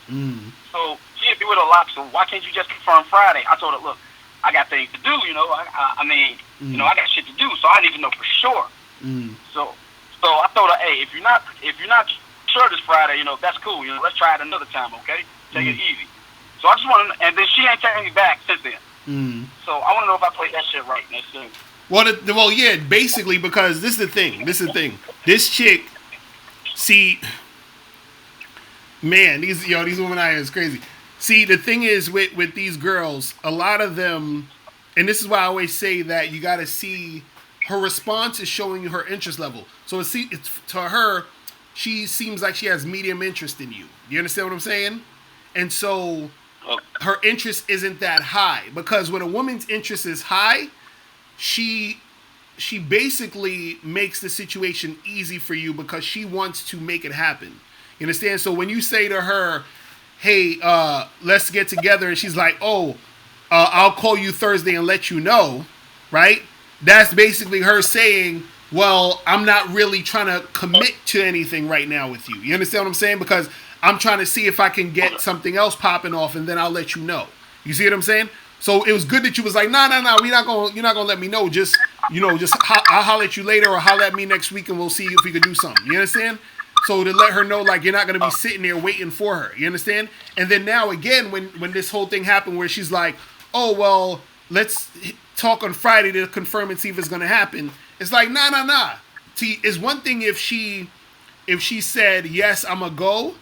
So she hit me with a lot. So why can't you just confirm Friday? I told her, look, I got things to do. I got shit to do. So I need to know for sure. So I told her, hey, if you're not sure this Friday, that's cool. Let's try it another time, okay? Take it easy. So I just want to, and then she ain't taking me back since then. So I want to know if I played that shit right. That's it. Well, yeah, basically, because this is the thing. This chick, see, man, these women out here is crazy. See, the thing is with these girls, a lot of them, and this is why I always say that you got to see her response is showing you her interest level. So it's to her, she seems like she has medium interest in you. You understand what I'm saying? And so her interest isn't that high, because when a woman's interest is high, she she basically makes the situation easy for you because she wants to make it happen. You understand? So when you say to her, hey, let's get together, and she's like, oh, I'll call you Thursday and let you know, right? That's basically her saying, well, I'm not really trying to commit to anything right now with you. You understand what I'm saying? Because I'm trying to see if I can get something else popping off, and then I'll let you know. You see what I'm saying? So it was good that you was like, no, you're not gonna let me know. Just I'll holler at you later, or holler at me next week, and we'll see if we could do something. You understand? So to let her know, like, you're not gonna be sitting there waiting for her. You understand? And then now again, when this whole thing happened, where she's like, oh well, let's talk on Friday to confirm and see if it's gonna happen. It's like, nah. It's one thing if she said, yes, I'm gonna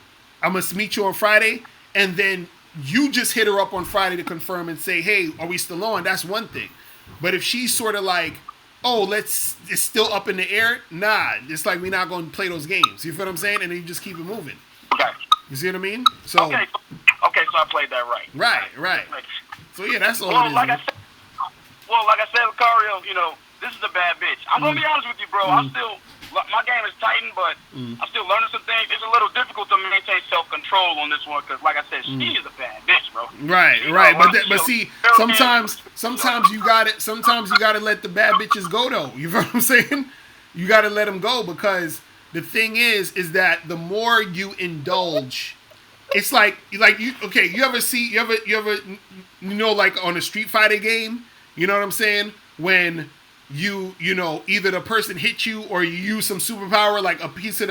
meet you on Friday, and then you just hit her up on Friday to confirm and say, hey, are we still on? That's one thing. But if she's sort of like, oh, it's still up in the air, nah, it's like we're not going to play those games. You feel what I'm saying? And then you just keep it moving. Okay. You see what I mean? So okay, so I played that right. Right. So yeah, that's all it is. Like I said, Locario, this is a bad bitch. I'm gonna be honest with you, bro. My game is tightened, but I'm still learning some things. It's a little difficult to maintain self-control on this one because, like I said, she is a bad bitch, bro. Right. But see, sometimes you got it. Sometimes you got to let the bad bitches go, though. You know what I'm saying? You got to let them go because the thing is that the more you indulge, it's like you ever like on a Street Fighter game, you know what I'm saying? When you either the person hits you or you use some superpower, like a piece of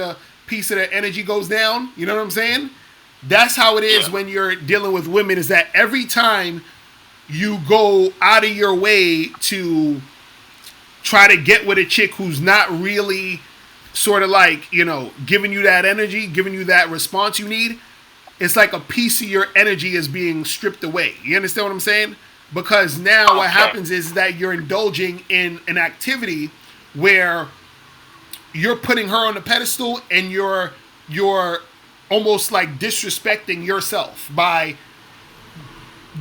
the energy goes down. You know what I'm saying? That's how it is when you're dealing with women, is that every time you go out of your way to try to get with a chick who's not really sort of like, giving you that energy, giving you that response you need, it's like a piece of your energy is being stripped away. You understand what I'm saying? Because now what happens is that you're indulging in an activity where you're putting her on the pedestal and you're almost like disrespecting yourself by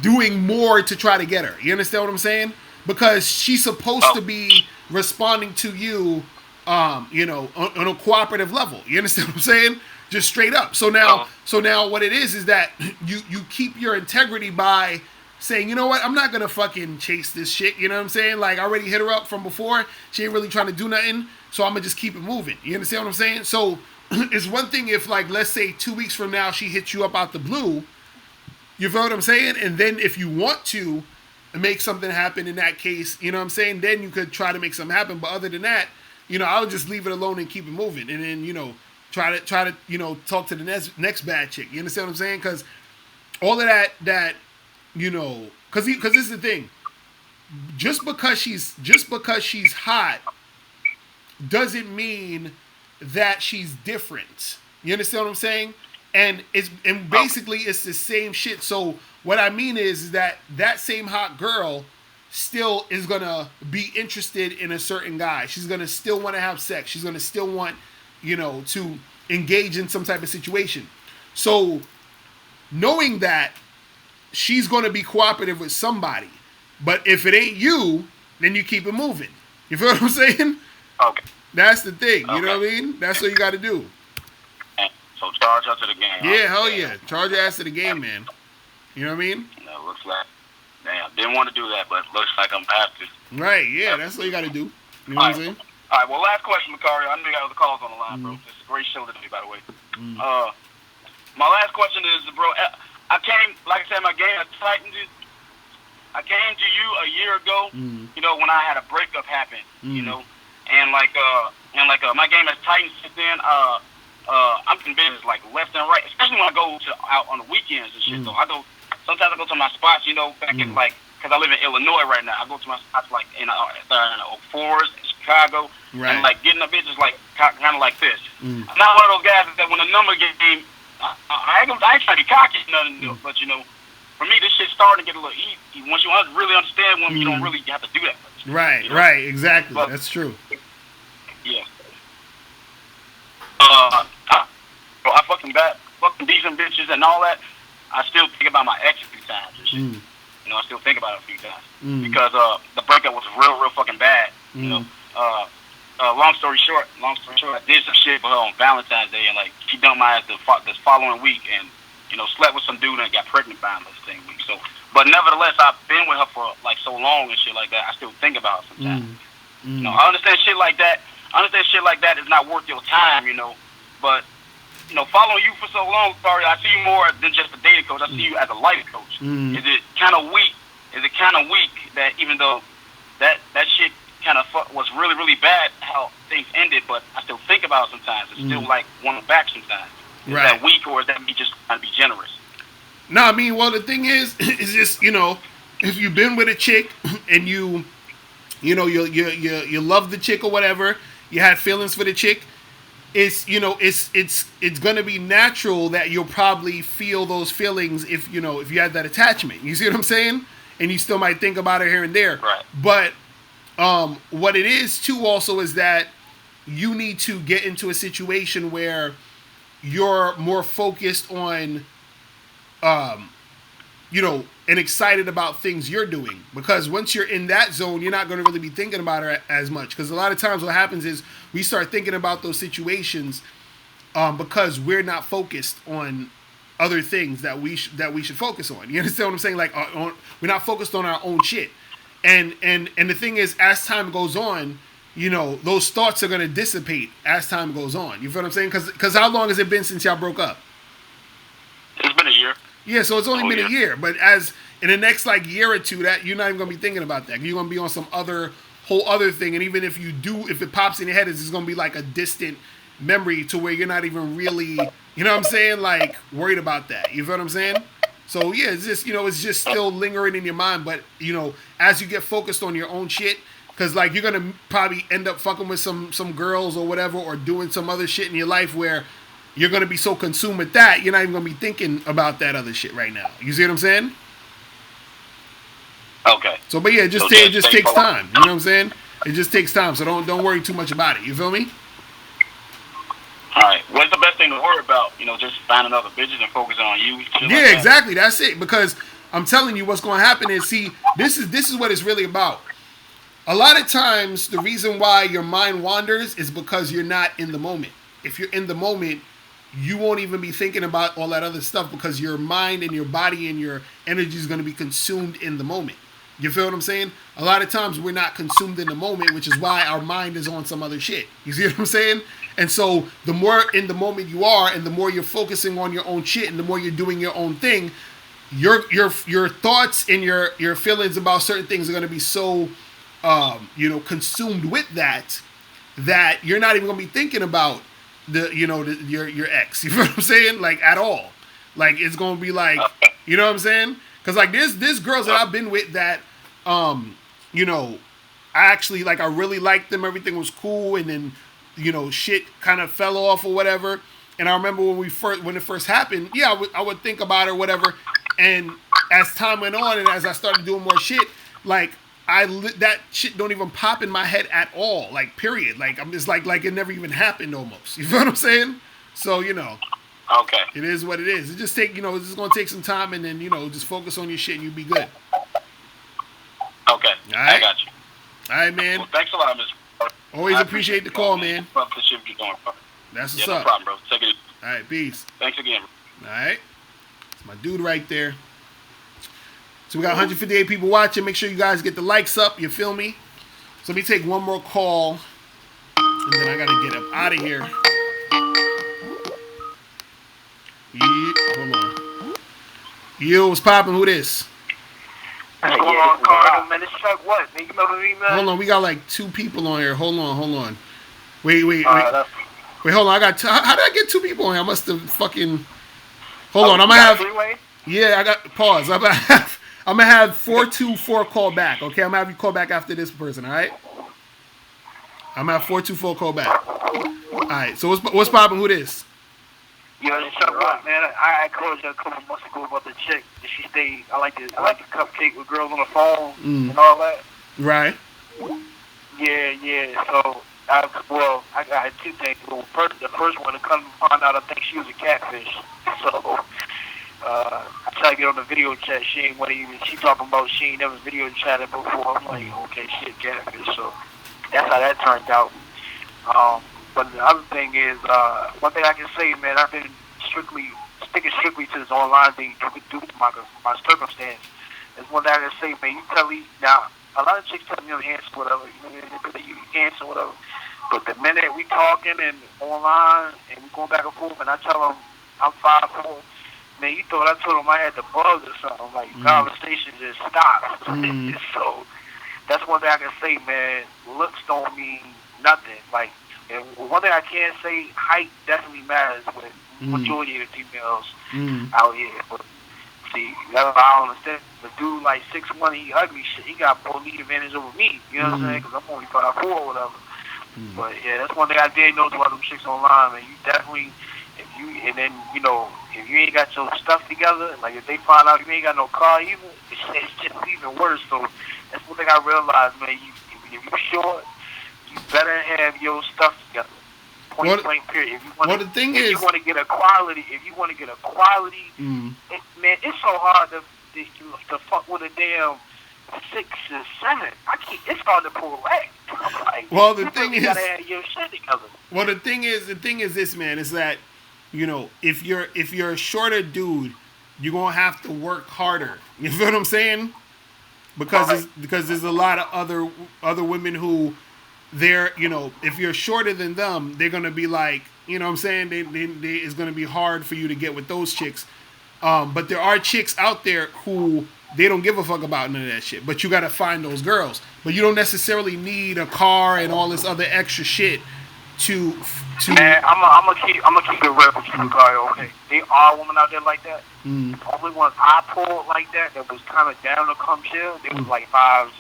doing more to try to get her. You understand what I'm saying? Because she's supposed to be responding to you, on a cooperative level. You understand what I'm saying? Just straight up. So now what it is that you keep your integrity by saying, you know what, I'm not gonna fucking chase this shit, you know what I'm saying? Like, I already hit her up from before, she ain't really trying to do nothing, so I'm gonna just keep it moving. You understand what I'm saying? So it's one thing if, like, let's say 2 weeks from now she hits you up out the blue, you feel what I'm saying? And then if you want to make something happen in that case, you know what I'm saying, then you could try to make something happen. But other than that, I'll just leave it alone and keep it moving, and then try to talk to the next bad chick. You understand what I'm saying? Because all of that because this is the thing. Just because she's hot doesn't mean that she's different. You understand what I'm saying? And basically it's the same shit. So what I mean is that same hot girl still is gonna be interested in a certain guy. She's gonna still want to have sex. She's gonna still want, to engage in some type of situation. So knowing that, she's going to be cooperative with somebody. But if it ain't you, then you keep it moving. You feel what I'm saying? Okay. That's the thing. You know what I mean? That's what you got to do. So charge her to the game. Yeah, hell yeah. Charge your ass to the game, man. You know what I mean? No, looks like, damn, didn't want to do that, but looks like I'm have to. Right, yeah, that's what you got to do. You know what I'm saying? All right, well, last question, Locario. I know you got other calls on the line, bro. It's a great show today, by the way. My last question is, bro, I came, like I said, my game has tightened it. I came to you a year ago, when I had a breakup happen, and my game has tightened since then. I'm in business like left and right, especially when I go out on the weekends and shit. So sometimes I go to my spots, back in because I live in Illinois right now. I go to my spots like in Oak Forest, in Chicago, and like getting a bitch is like kind of like this. I'm not one of those guys that when the number game. I ain't trying to be cocky or nothing, but for me, this shit's starting to get a little easy. Once you really understand women, you don't really have to do that much. Right, exactly. But, that's true. Yeah. I fucking decent bitches and all that. I still think about my ex a few times and shit. I still think about it a few times because the breakup was real fucking bad. And long story short, I did some shit for her on Valentine's Day, and like she dumped my ass this following week, and slept with some dude and got pregnant by him the same week. So, but nevertheless, I've been with her for like so long and shit like that. I still think about her sometimes. I understand shit like that. Is not worth your time, But following you for so long, sorry, I see you more than just a dating coach. I see you as a life coach. Is it kind of weak? That even though that shit kind of was really, really bad how things ended, but I still think about it sometimes. It's still like want it back sometimes. Is that weak, or is that me just trying to be generous? No, I mean, well, the thing is just, if you've been with a chick and you love the chick or whatever, you had feelings for the chick, it's going to be natural that you'll probably feel those feelings if you had that attachment. You see what I'm saying? And you still might think about it here and there. Right. But what it is too also is that you need to get into a situation where you're more focused on, and excited about things you're doing. Because once you're in that zone, you're not going to really be thinking about it as much. Because a lot of times what happens is we start thinking about those situations because we're not focused on other things that we should focus on. You understand what I'm saying? Like we're not focused on our own shit. And the thing is, as time goes on, those thoughts are going to dissipate as time goes on. You feel what I'm saying? Because how long has it been since y'all broke up? It's been a year. Yeah, so it's only been a year. But as in the next like year or two, that you're not even going to be thinking about that. You're going to be on some whole other thing. And even if you do, if it pops in your head, it's just going to be like a distant memory to where you're not even really, you know what I'm saying, like worried about that. You feel what I'm saying? So yeah, it's just, it's just still lingering in your mind. But, as you get focused on your own shit, because like you're going to probably end up fucking with some girls or whatever, or doing some other shit in your life where you're going to be so consumed with that, you're not even going to be thinking about that other shit right now. You see what I'm saying? Okay. So, but yeah, it just takes time. You know what I'm saying? It just takes time. So don't worry too much about it. You feel me? All right. What's the best thing to worry about? Just finding other bitches and focusing on you. Yeah, exactly. That's it. Because I'm telling you, what's going to happen is, see, this is what it's really about. A lot of times, the reason why your mind wanders is because you're not in the moment. If you're in the moment, you won't even be thinking about all that other stuff because your mind and your body and your energy is going to be consumed in the moment. You feel what I'm saying? A lot of times we're not consumed in the moment, which is why our mind is on some other shit. You see what I'm saying? And so the more in the moment you are, and the more you're focusing on your own shit, and the more you're doing your own thing, your thoughts and your feelings about certain things are going to be so consumed with that you're not even going to be thinking about your ex. You know what I'm saying? Like at all. Like it's going to be like, you know what I'm saying? Because like there's girls that I've been with that I actually like, I really liked them, everything was cool, and then shit kind of fell off or whatever. And I remember when it first happened, yeah, I would think about it or whatever. And as time went on and as I started doing more shit, like that shit don't even pop in my head at all. Like period. Like I'm just like it never even happened almost. You feel what I'm saying? So okay, it is what it is. It just it's just gonna take some time, and then just focus on your shit and you'll be good. Okay, all right? I got you. All right, man. Well, thanks a lot, Mr. Always appreciate the call, man. Love the shit you're doing, bro. That's what's up. No problem, bro. Take it easy. All right, peace. Thanks again. All right, it's my dude right there. So we got 158 people watching. Make sure you guys get the likes up. You feel me? So let me take one more call, and then I gotta get up out of here. Yeah, hold on. Yo, what's poppin'? Who this? What's going on, Carter? Man, this Chuck what? Man, you remember me, man? Hold on, we got like 2 people on here. Hold on. Wait. Wait, hold on. I got. How did I get 2 people on here? I must have fucking. Hold on. I'm gonna have. Freeway? Yeah, I got. Pause. I'm gonna have 424 call back. Okay, I'm gonna have you call back after this person. All right. I'm gonna have 424 call back. All right. So what's poppin'? Who this? Yo, this Chuck what, man? I called you a couple months ago about the chick that she stayed. I like the cupcake with girls on the phone and all that. Right. Yeah. So I got 2 things. Well, the first one, to come to find out, I think she was a catfish. So I tried to get on the video chat. She ain't talking about she ain't never video chatted before. I'm like, okay, shit, catfish. So that's how that turned out. But the other thing is, one thing I can say, man, I've been sticking strictly to this online thing due to my circumstance. That's one thing I can say, man. You tell me now. A lot of chicks tell me to answer whatever, you answer whatever. But the minute we talking and online and we going back and forth, and I tell them I'm 5'4", man, you thought I told them I had the buzz or something. Like conversation just stopped. So that's one thing I can say, man. Looks don't mean nothing. Like, and one thing I can say, height definitely matters with majority of the females out here. But see, that's what I don't understand. The dude like 6'1", he ugly shit. He got more lead advantage over me. You know what I'm saying? Because I'm only 5'4" or whatever. But yeah, that's one thing I did know about them chicks online, man. You definitely, if you ain't got your stuff together, like if they find out you ain't got no car either, it's just even worse. So that's one thing I realized, man. If you short, you better have your stuff together. Point blank period. If you want to get a quality, man, it's so hard to fuck with a damn 6 and 7. It's hard to pull away. Like, well, the thing is, gotta have your shit together. Well, the thing is this, man, is that, you know, if you're a shorter dude, you're gonna have to work harder. You feel what I'm saying? Because there's a lot of other women who, they're, you know, if you're shorter than them, they're gonna be like, you know what I'm saying, it's gonna be hard for you to get with those chicks. But there are chicks out there who they don't give a fuck about none of that shit. But you gotta find those girls. But you don't necessarily need a car and all this other extra shit to. Man, I'm gonna keep it real with you, Locario. Okay, there are women out there like that. The only ones I pulled like that was kind of down to come chill. They was like 5s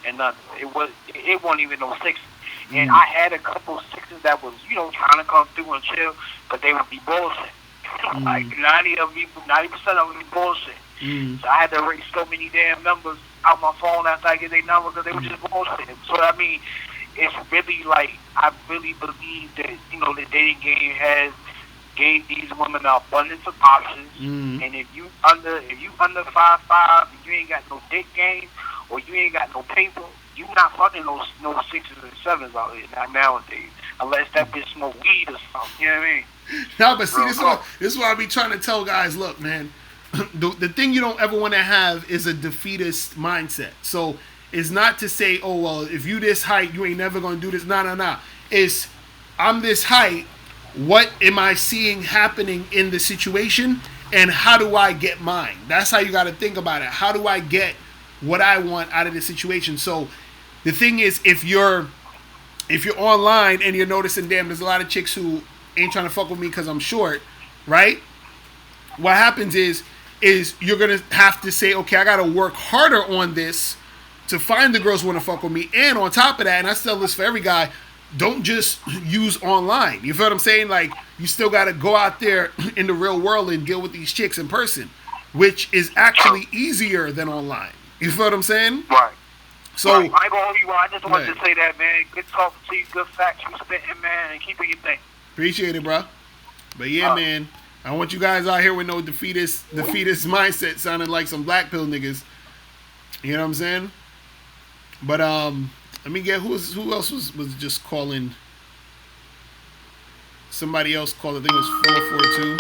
and nothing. It wasn't even no 6s. And I had a couple 6s that was, you know, trying to come through and chill, but they would be bullshit. Like 90% of them be bullshit. So I had to erase so many damn numbers out my phone after I get their numbers because they were just bullshit. So I mean, it's really like, I really believe that, you know, the dating game gave these women an abundance of options. And if you under 5'5", you ain't got no dick game or you ain't got no paper, you not fucking no 6s and 7s out here nowadays, unless that bitch smoke weed or something. You know what I mean? No, but see, this is what I be trying to tell guys. Look, man, the thing you don't ever want to have is a defeatist mindset. So it's not to say, oh, well, if you this height, you ain't never going to do this. No. It's, I'm this height. What am I seeing happening in the situation? And how do I get mine? That's how you got to think about it. How do I get what I want out of the situation? So the thing is, if you're online and you're noticing, damn, there's a lot of chicks who ain't trying to fuck with me because I'm short, right? What happens is you're going to have to say, okay, I got to work harder on this to find the girls who want to fuck with me. And on top of that, and I tell this for every guy, don't just use online. You feel what I'm saying? Like, you still got to go out there in the real world and deal with these chicks in person, which is actually easier than online. You feel what I'm saying? Right. So, I ain't gonna hold you on. I just wanted to say that, man. Good talking to you. Good facts you spitting, man. And keep it your thing. Appreciate it, bro. But yeah, man, I want you guys out here with no defeatist mindset, sounding like some black pill niggas. You know what I'm saying? But let me get who else was just calling. Somebody else called. I think it was 442.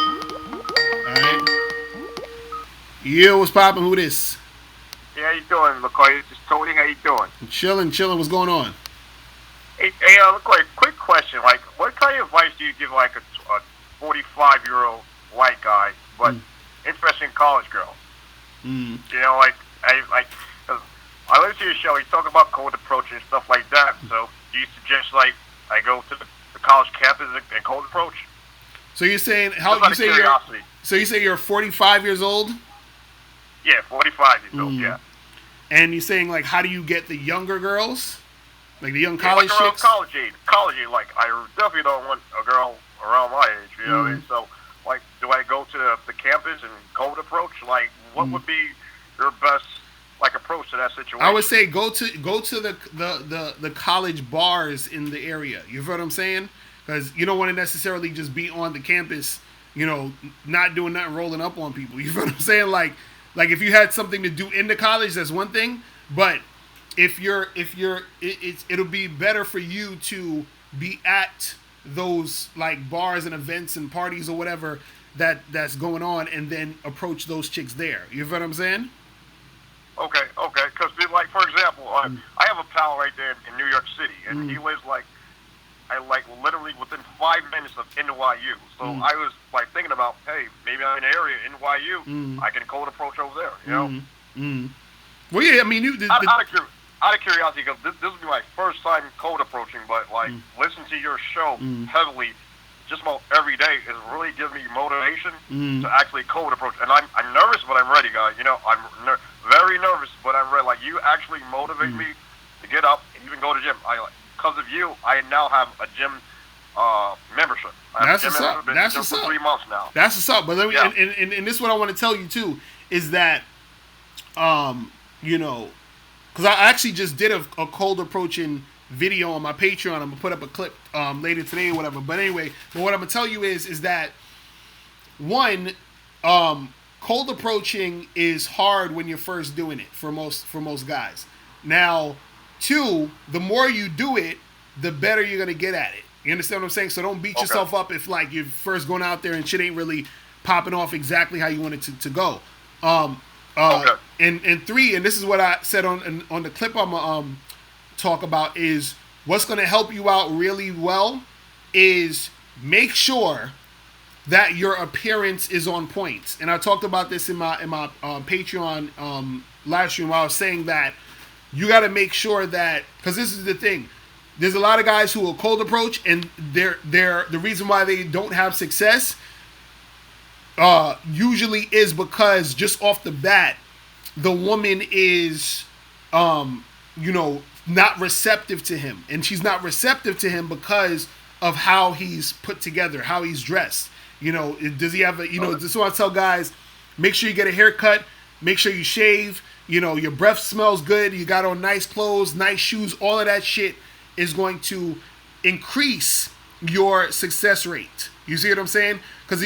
All right. Yeah, what's poppin'? Who this? Yeah, how you doing, Locario? Just Tony. How you doing? I'm chilling. What's going on? Hey, Locario, quick question. Like, what kind of advice do you give like a 45-year-old white guy, but interested in college girls? You know, like I listen to your show. You talk about cold approach and stuff like that. So, do you suggest like I go to the college campus and cold approach? So you're saying you say you're 45 years old? Yeah, 45 years old. Yeah. And you're saying like, how do you get the younger girls, like the young college chicks? College age. Like, I definitely don't want a girl around my age. You know what I mean? So, like, do I go to the campus and cold approach? Like, what would be your best like approach to that situation? I would say go to the college bars in the area. You feel what I'm saying? Because you don't want to necessarily just be on the campus, you know, not doing nothing, rolling up on people. You feel what I'm saying? Like if you had something to do in the college, that's one thing. But it'll be better for you to be at those like bars and events and parties or whatever that's going on, and then approach those chicks there. You know what I'm saying? Okay. Because like for example, I have a pal right there in New York City, and he lives like literally within 5 minutes of NYU. So I was like thinking about, hey, maybe I'm in the area NYU. I can cold approach over there. You know. Well, yeah. I mean, out of curiosity, because this will be my first time cold approaching, but like listening to your show heavily, just about every day, is really giving me motivation to actually cold approach. And I'm nervous, but I'm ready, guys. You know, I'm very nervous, but I'm ready. Like, you actually motivate me to get up and even go to the gym. Because of you, I now have a gym membership. That's what's up. That's what's up. For 3 months now. That's what's up. But let me, and this is what I want to tell you too, is that, you know, because I actually just did a cold approaching video on my Patreon. I'm gonna put up a clip later today or whatever. But anyway, what I'm gonna tell you is that one, cold approaching is hard when you're first doing it for most guys. Now, two, the more you do it, the better you're gonna get at it. You understand what I'm saying? So don't beat yourself up if like you're first going out there and shit ain't really popping off exactly how you want it to go. And three, and this is what I said on the clip I'm gonna talk about, is what's gonna help you out really well is make sure that your appearance is on point. And I talked about this in my Patreon live stream where I was saying that you got to make sure that, because this is the thing, there's a lot of guys who will cold approach, and they're the reason why they don't have success usually is because just off the bat the woman is you know, not receptive to him, and she's not receptive to him because of how he's put together, how he's dressed. You know, does he have a, you know, this is what I tell guys, make sure you get a haircut, make sure you shave, you know, your breath smells good, you got on nice clothes, nice shoes, all of that shit is going to increase your success rate. You see what I'm saying? Because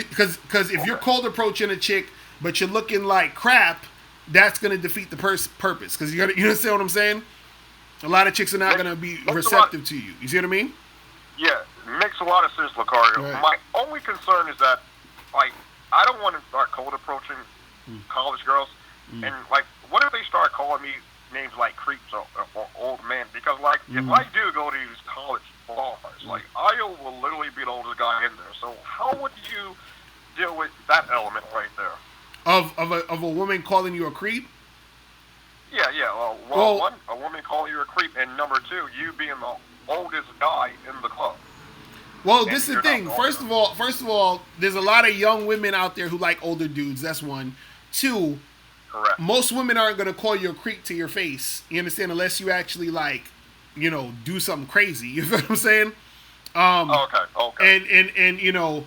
if you're cold approaching a chick but you're looking like crap, that's going to defeat the purpose. Because you understand what I'm saying? A lot of chicks are not going to be receptive to you. You see what I mean? Yeah, it makes a lot of sense, Locario. Right. My only concern is that, like, I don't want to start cold approaching college girls. And, like, what if they start calling me names like creeps or old man? Because, like, if I do go to these college bars, like, I will literally be the oldest guy in there. So how would you deal with that element right there? Of a woman calling you a creep? Yeah. Well, one, a woman calling you a creep, and number two, you being the oldest guy in the club. Well, this is the thing. First of all, there's a lot of young women out there who like older dudes. That's one. Two, correct. Most women aren't going to call you a creep to your face. You understand? Unless you actually, like, you know, do something crazy. You know what I'm saying? Okay. And you know,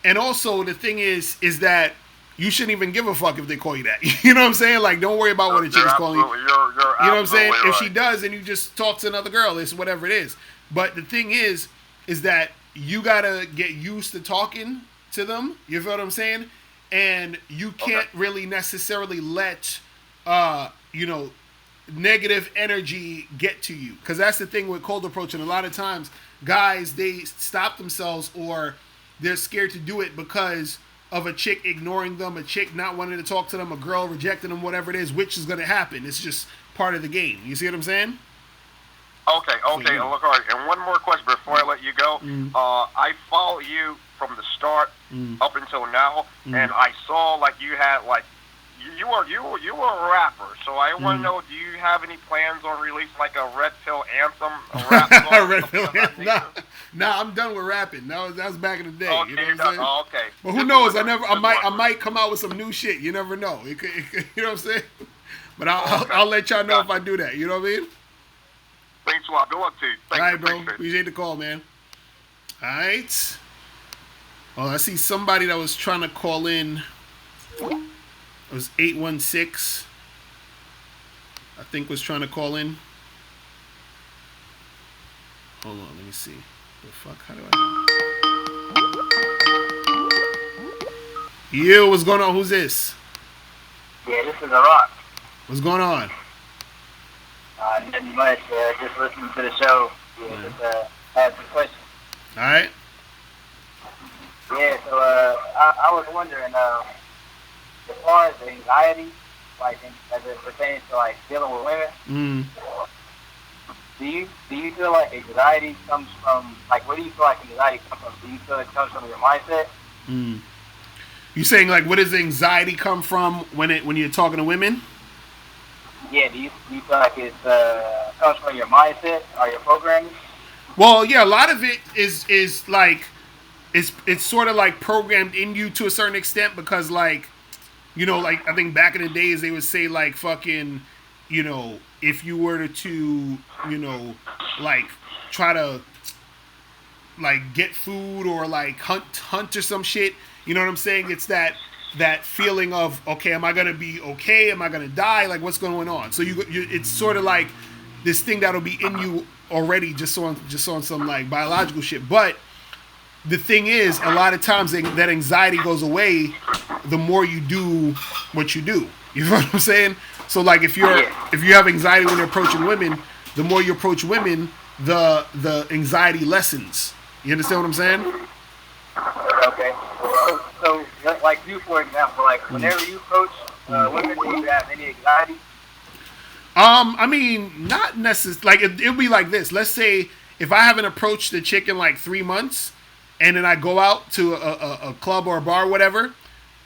and also the thing is that you shouldn't even give a fuck if they call you that. You know what I'm saying? Like, don't worry about what a chick is calling you. You're you know what I'm saying? Right. If she does, then you just talk to another girl. It's whatever it is. But the thing is that you gotta get used to talking to them. You feel what I'm saying? And you can't really necessarily let you know, negative energy get to you, because that's the thing with cold approaching. A lot of times guys, they stop themselves, or they're scared to do it because of a chick ignoring them, a chick not wanting to talk to them, a girl rejecting them, whatever it is, which is going to happen. It's just part of the game. You see what I'm saying? Okay. Look, all right. And one more question before I let you go. I follow you from the start up until now, and I saw like you had like you were a rapper. So I want to know, do you have any plans on releasing like a Red Pill anthem, a rap song? Red Pill anthem? Nah, I'm done with rapping. That was back in the day. Okay, you know what I'm saying? Okay. But who knows? I might come out with some new shit. You never know. It could, you know what I'm saying? But I'll let y'all know if I do that. You know what I mean? Thanks a lot. Good luck to you. All right, bro. Appreciate the call, man. All right. Well, I see somebody that was trying to call in. It was 816. I think was trying to call in. Hold on, let me see. The fuck? How do I? Yo, what's going on? Who's this? Yeah, this is a rock. What's going on? Nothing much. Just listening to the show. Yeah, just had some questions. All right. Yeah, so I was wondering, as far as the anxiety, like as it pertains to like dealing with women, do you feel like anxiety comes from like where do you feel like anxiety comes from? Do you feel it comes from your mindset? You saying like where does anxiety come from when you're talking to women? Yeah, do you feel like it comes from your mindset or your programming? Well, yeah, a lot of it is like it's sort of like programmed in you to a certain extent because like like I think back in the days they would say like fucking if you were to like try to like get food or like hunt or some shit, you know what I'm saying? It's that feeling of okay, am I gonna be okay? Am I gonna die? Like what's going on? So you it's sort of like this thing that'll be in you already just on some like biological shit. But the thing is, a lot of times that anxiety goes away the more you do what you do. You know what I'm saying? So like if you have anxiety when you're approaching women, the more you approach women, the anxiety lessens. You understand what I'm saying? Okay. So like you, for example, like whenever you approach women, do you have any anxiety? I mean, not necessarily. Like it'll be like this. Let's say if I haven't approached the chick in like 3 months, and then I go out to a club or a bar or whatever,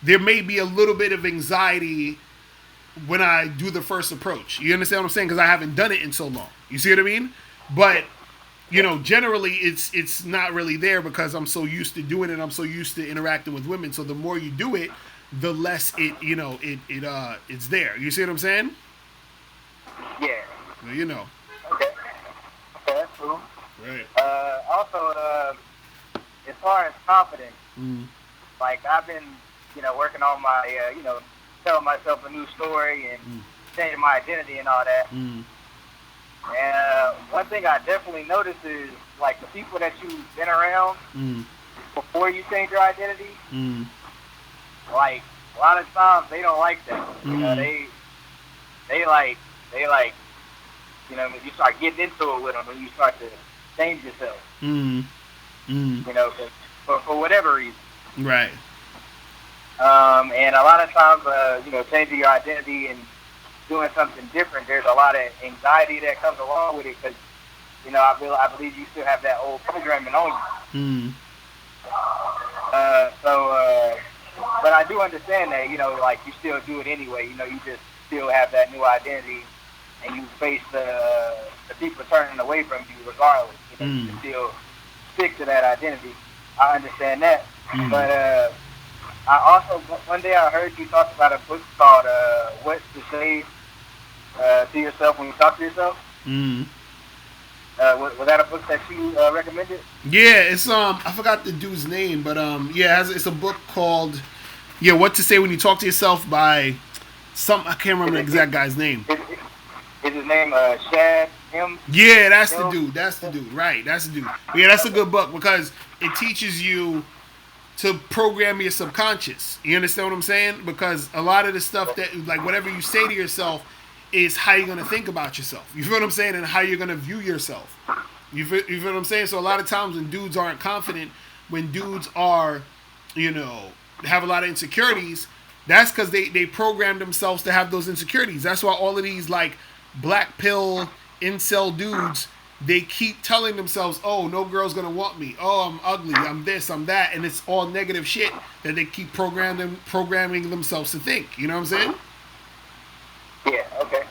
there may be a little bit of anxiety when I do the first approach. You understand what I'm saying? Because I haven't done it in so long. You see what I mean? But generally it's not really there because I'm so used to doing it. I'm so used to interacting with women. So the more you do it, the less it's there. You see what I'm saying? Yeah. Well, Okay. Okay, that's cool. Right. Also, as far as confidence, like I've been, working on my, telling myself a new story and changing my identity and all that. And one thing I definitely noticed is like the people that you've been around before you change your identity, like a lot of times they don't like that. They like, when you start getting into it with them, when you start to change yourself. For whatever reason. Right. And a lot of times, changing your identity and doing something different, there's a lot of anxiety that comes along with it because, I believe you still have that old programming on you. But I do understand that, like you still do it anyway. You just still have that new identity and you face the people turning away from you regardless. You can still stick to that identity. I understand that. But I also, one day I heard you talk about a book called What to Say to Yourself When You Talk to Yourself. Was that a book that you recommended? Yeah, it's I forgot the dude's name, but it's a book called What to Say When You Talk to Yourself by I can't remember the exact guy's name. Is his name Shad M? Yeah, that's the dude. That's the dude. Right, that's the dude. Yeah, that's a good book because it teaches you to program your subconscious. You understand what I'm saying? Because a lot of the stuff that, like, whatever you say to yourself is how you're going to think about yourself. You feel what I'm saying? And how you're going to view yourself. You feel what I'm saying? So a lot of times when dudes aren't confident, when dudes are, have a lot of insecurities, that's because they program themselves to have those insecurities. That's why all of these, like, black pill incel dudes, they keep telling themselves, oh, no girl's gonna want me, oh, I'm ugly, I'm this, I'm that, and it's all negative shit that they keep programming themselves to think. You know what I'm saying? Yeah, okay.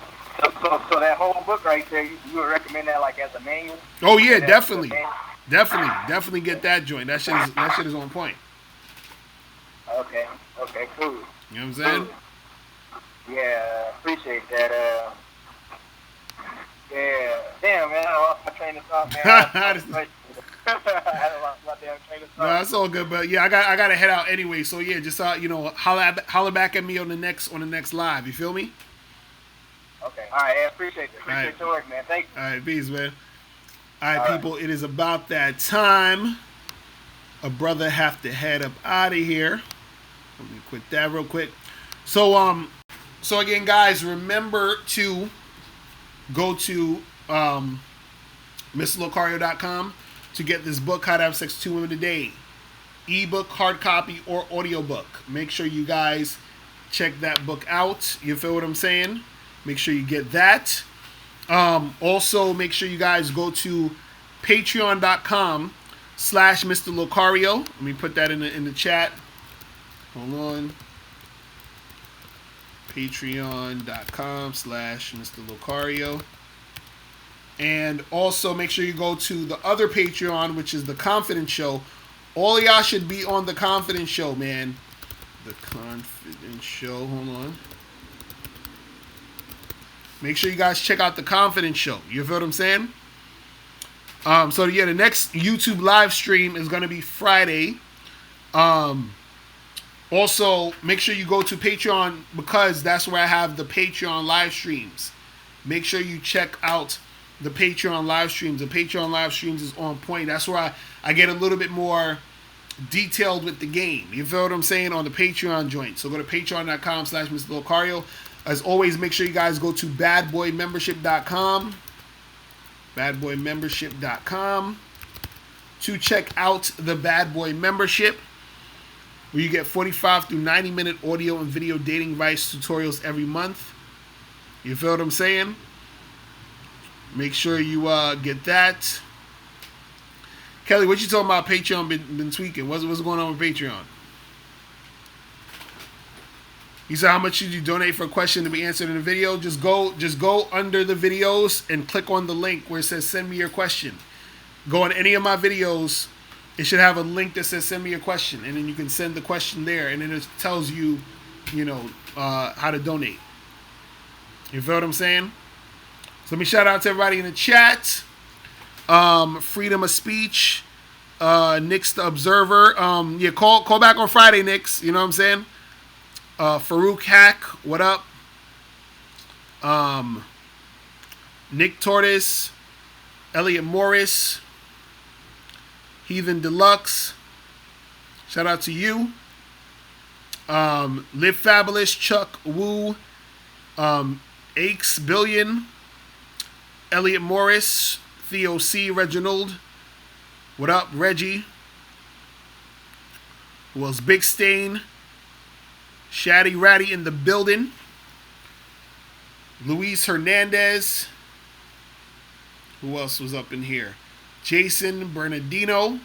So that whole book right there, you would recommend that like as a manual? Oh yeah, definitely get that joint. That shit is on point. Okay, cool. You know what I'm saying? Yeah, appreciate that. Yeah, damn, man, I lost my train of thought, man. I lost my damn train of thought. No, that's all good, but yeah, I got to head out anyway. So yeah, just holler back at me on the next live. You feel me? Okay, all right, I appreciate it. Appreciate your work, man. Thank you. All right, peace, man. All right, people, it is about that time. A brother have to head up out of here. Let me quit that real quick. So again, guys, remember to go to MrLocario.com to get this book, How to Have Sex with 2 Women a Day. Ebook, hard copy, or audiobook. Make sure you guys check that book out. You feel what I'm saying? Make sure you get that. Also, make sure you guys go to patreon.com/Mr. Locario. Let me put that in the chat. Hold on. Patreon.com/Mr. Locario. And also make sure you go to the other Patreon, which is The Confidence Show. All of y'all should be on The Confidence Show, man. The Confidence Show. Hold on. Make sure you guys check out The Confidence Show. You feel what I'm saying? So yeah, the next YouTube live stream is going to be Friday. Also, make sure you go to Patreon because that's where I have the Patreon live streams. Make sure you check out the Patreon live streams. The Patreon live streams is on point. That's where I get a little bit more detailed with the game. You feel what I'm saying? On the Patreon joint. So go to patreon.com/Mr. Locario. As always, make sure you guys go to badboymembership.com. Badboymembership.com to check out the Bad Boy Membership, where you get 45 through 90-minute audio and video dating advice tutorials every month. You feel what I'm saying? Make sure you get that. Kelly, what you talking about? Patreon been tweaking. What's going on with Patreon? You said, how much should you donate for a question to be answered in the video? Just go under the videos and click on the link where it says send me your question. Go on any of my videos. It should have a link that says send me your question, and then you can send the question there, and then it tells you, how to donate. You feel what I'm saying? So let me shout out to everybody in the chat. Freedom of speech. Nick's the observer. Call back on Friday, Nick's. You know what I'm saying? Farouk Hack, what up? Nick Tortoise, Elliot Morris, Heathen Deluxe, shout out to you. Live Fabulous, Chuck Woo, Aches Billion, Elliot Morris, Theo C, Reginald, what up, Reggie? Who else? Big Stain, Shaddy Ratty in the building. Luis Hernandez. Who else was up in here? Jason Bernardino.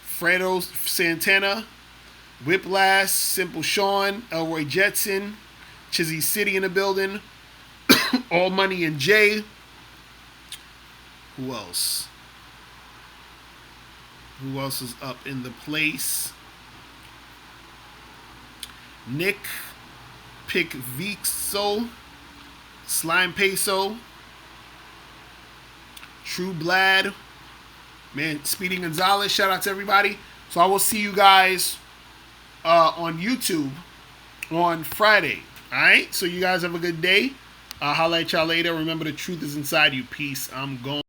Fredo Santana. Whiplash. Simple Sean. Elroy Jetson. Chizzy City in the building. All Money and Jay. Who else? Who else is up in the place? Nick Pick Vixo, Slime Peso, True Blad, man, Speedy Gonzalez. Shout out to everybody. So I will see you guys on YouTube on Friday. All right. So you guys have a good day. I'll holla at y'all later. Remember, the truth is inside you. Peace. I'm gone.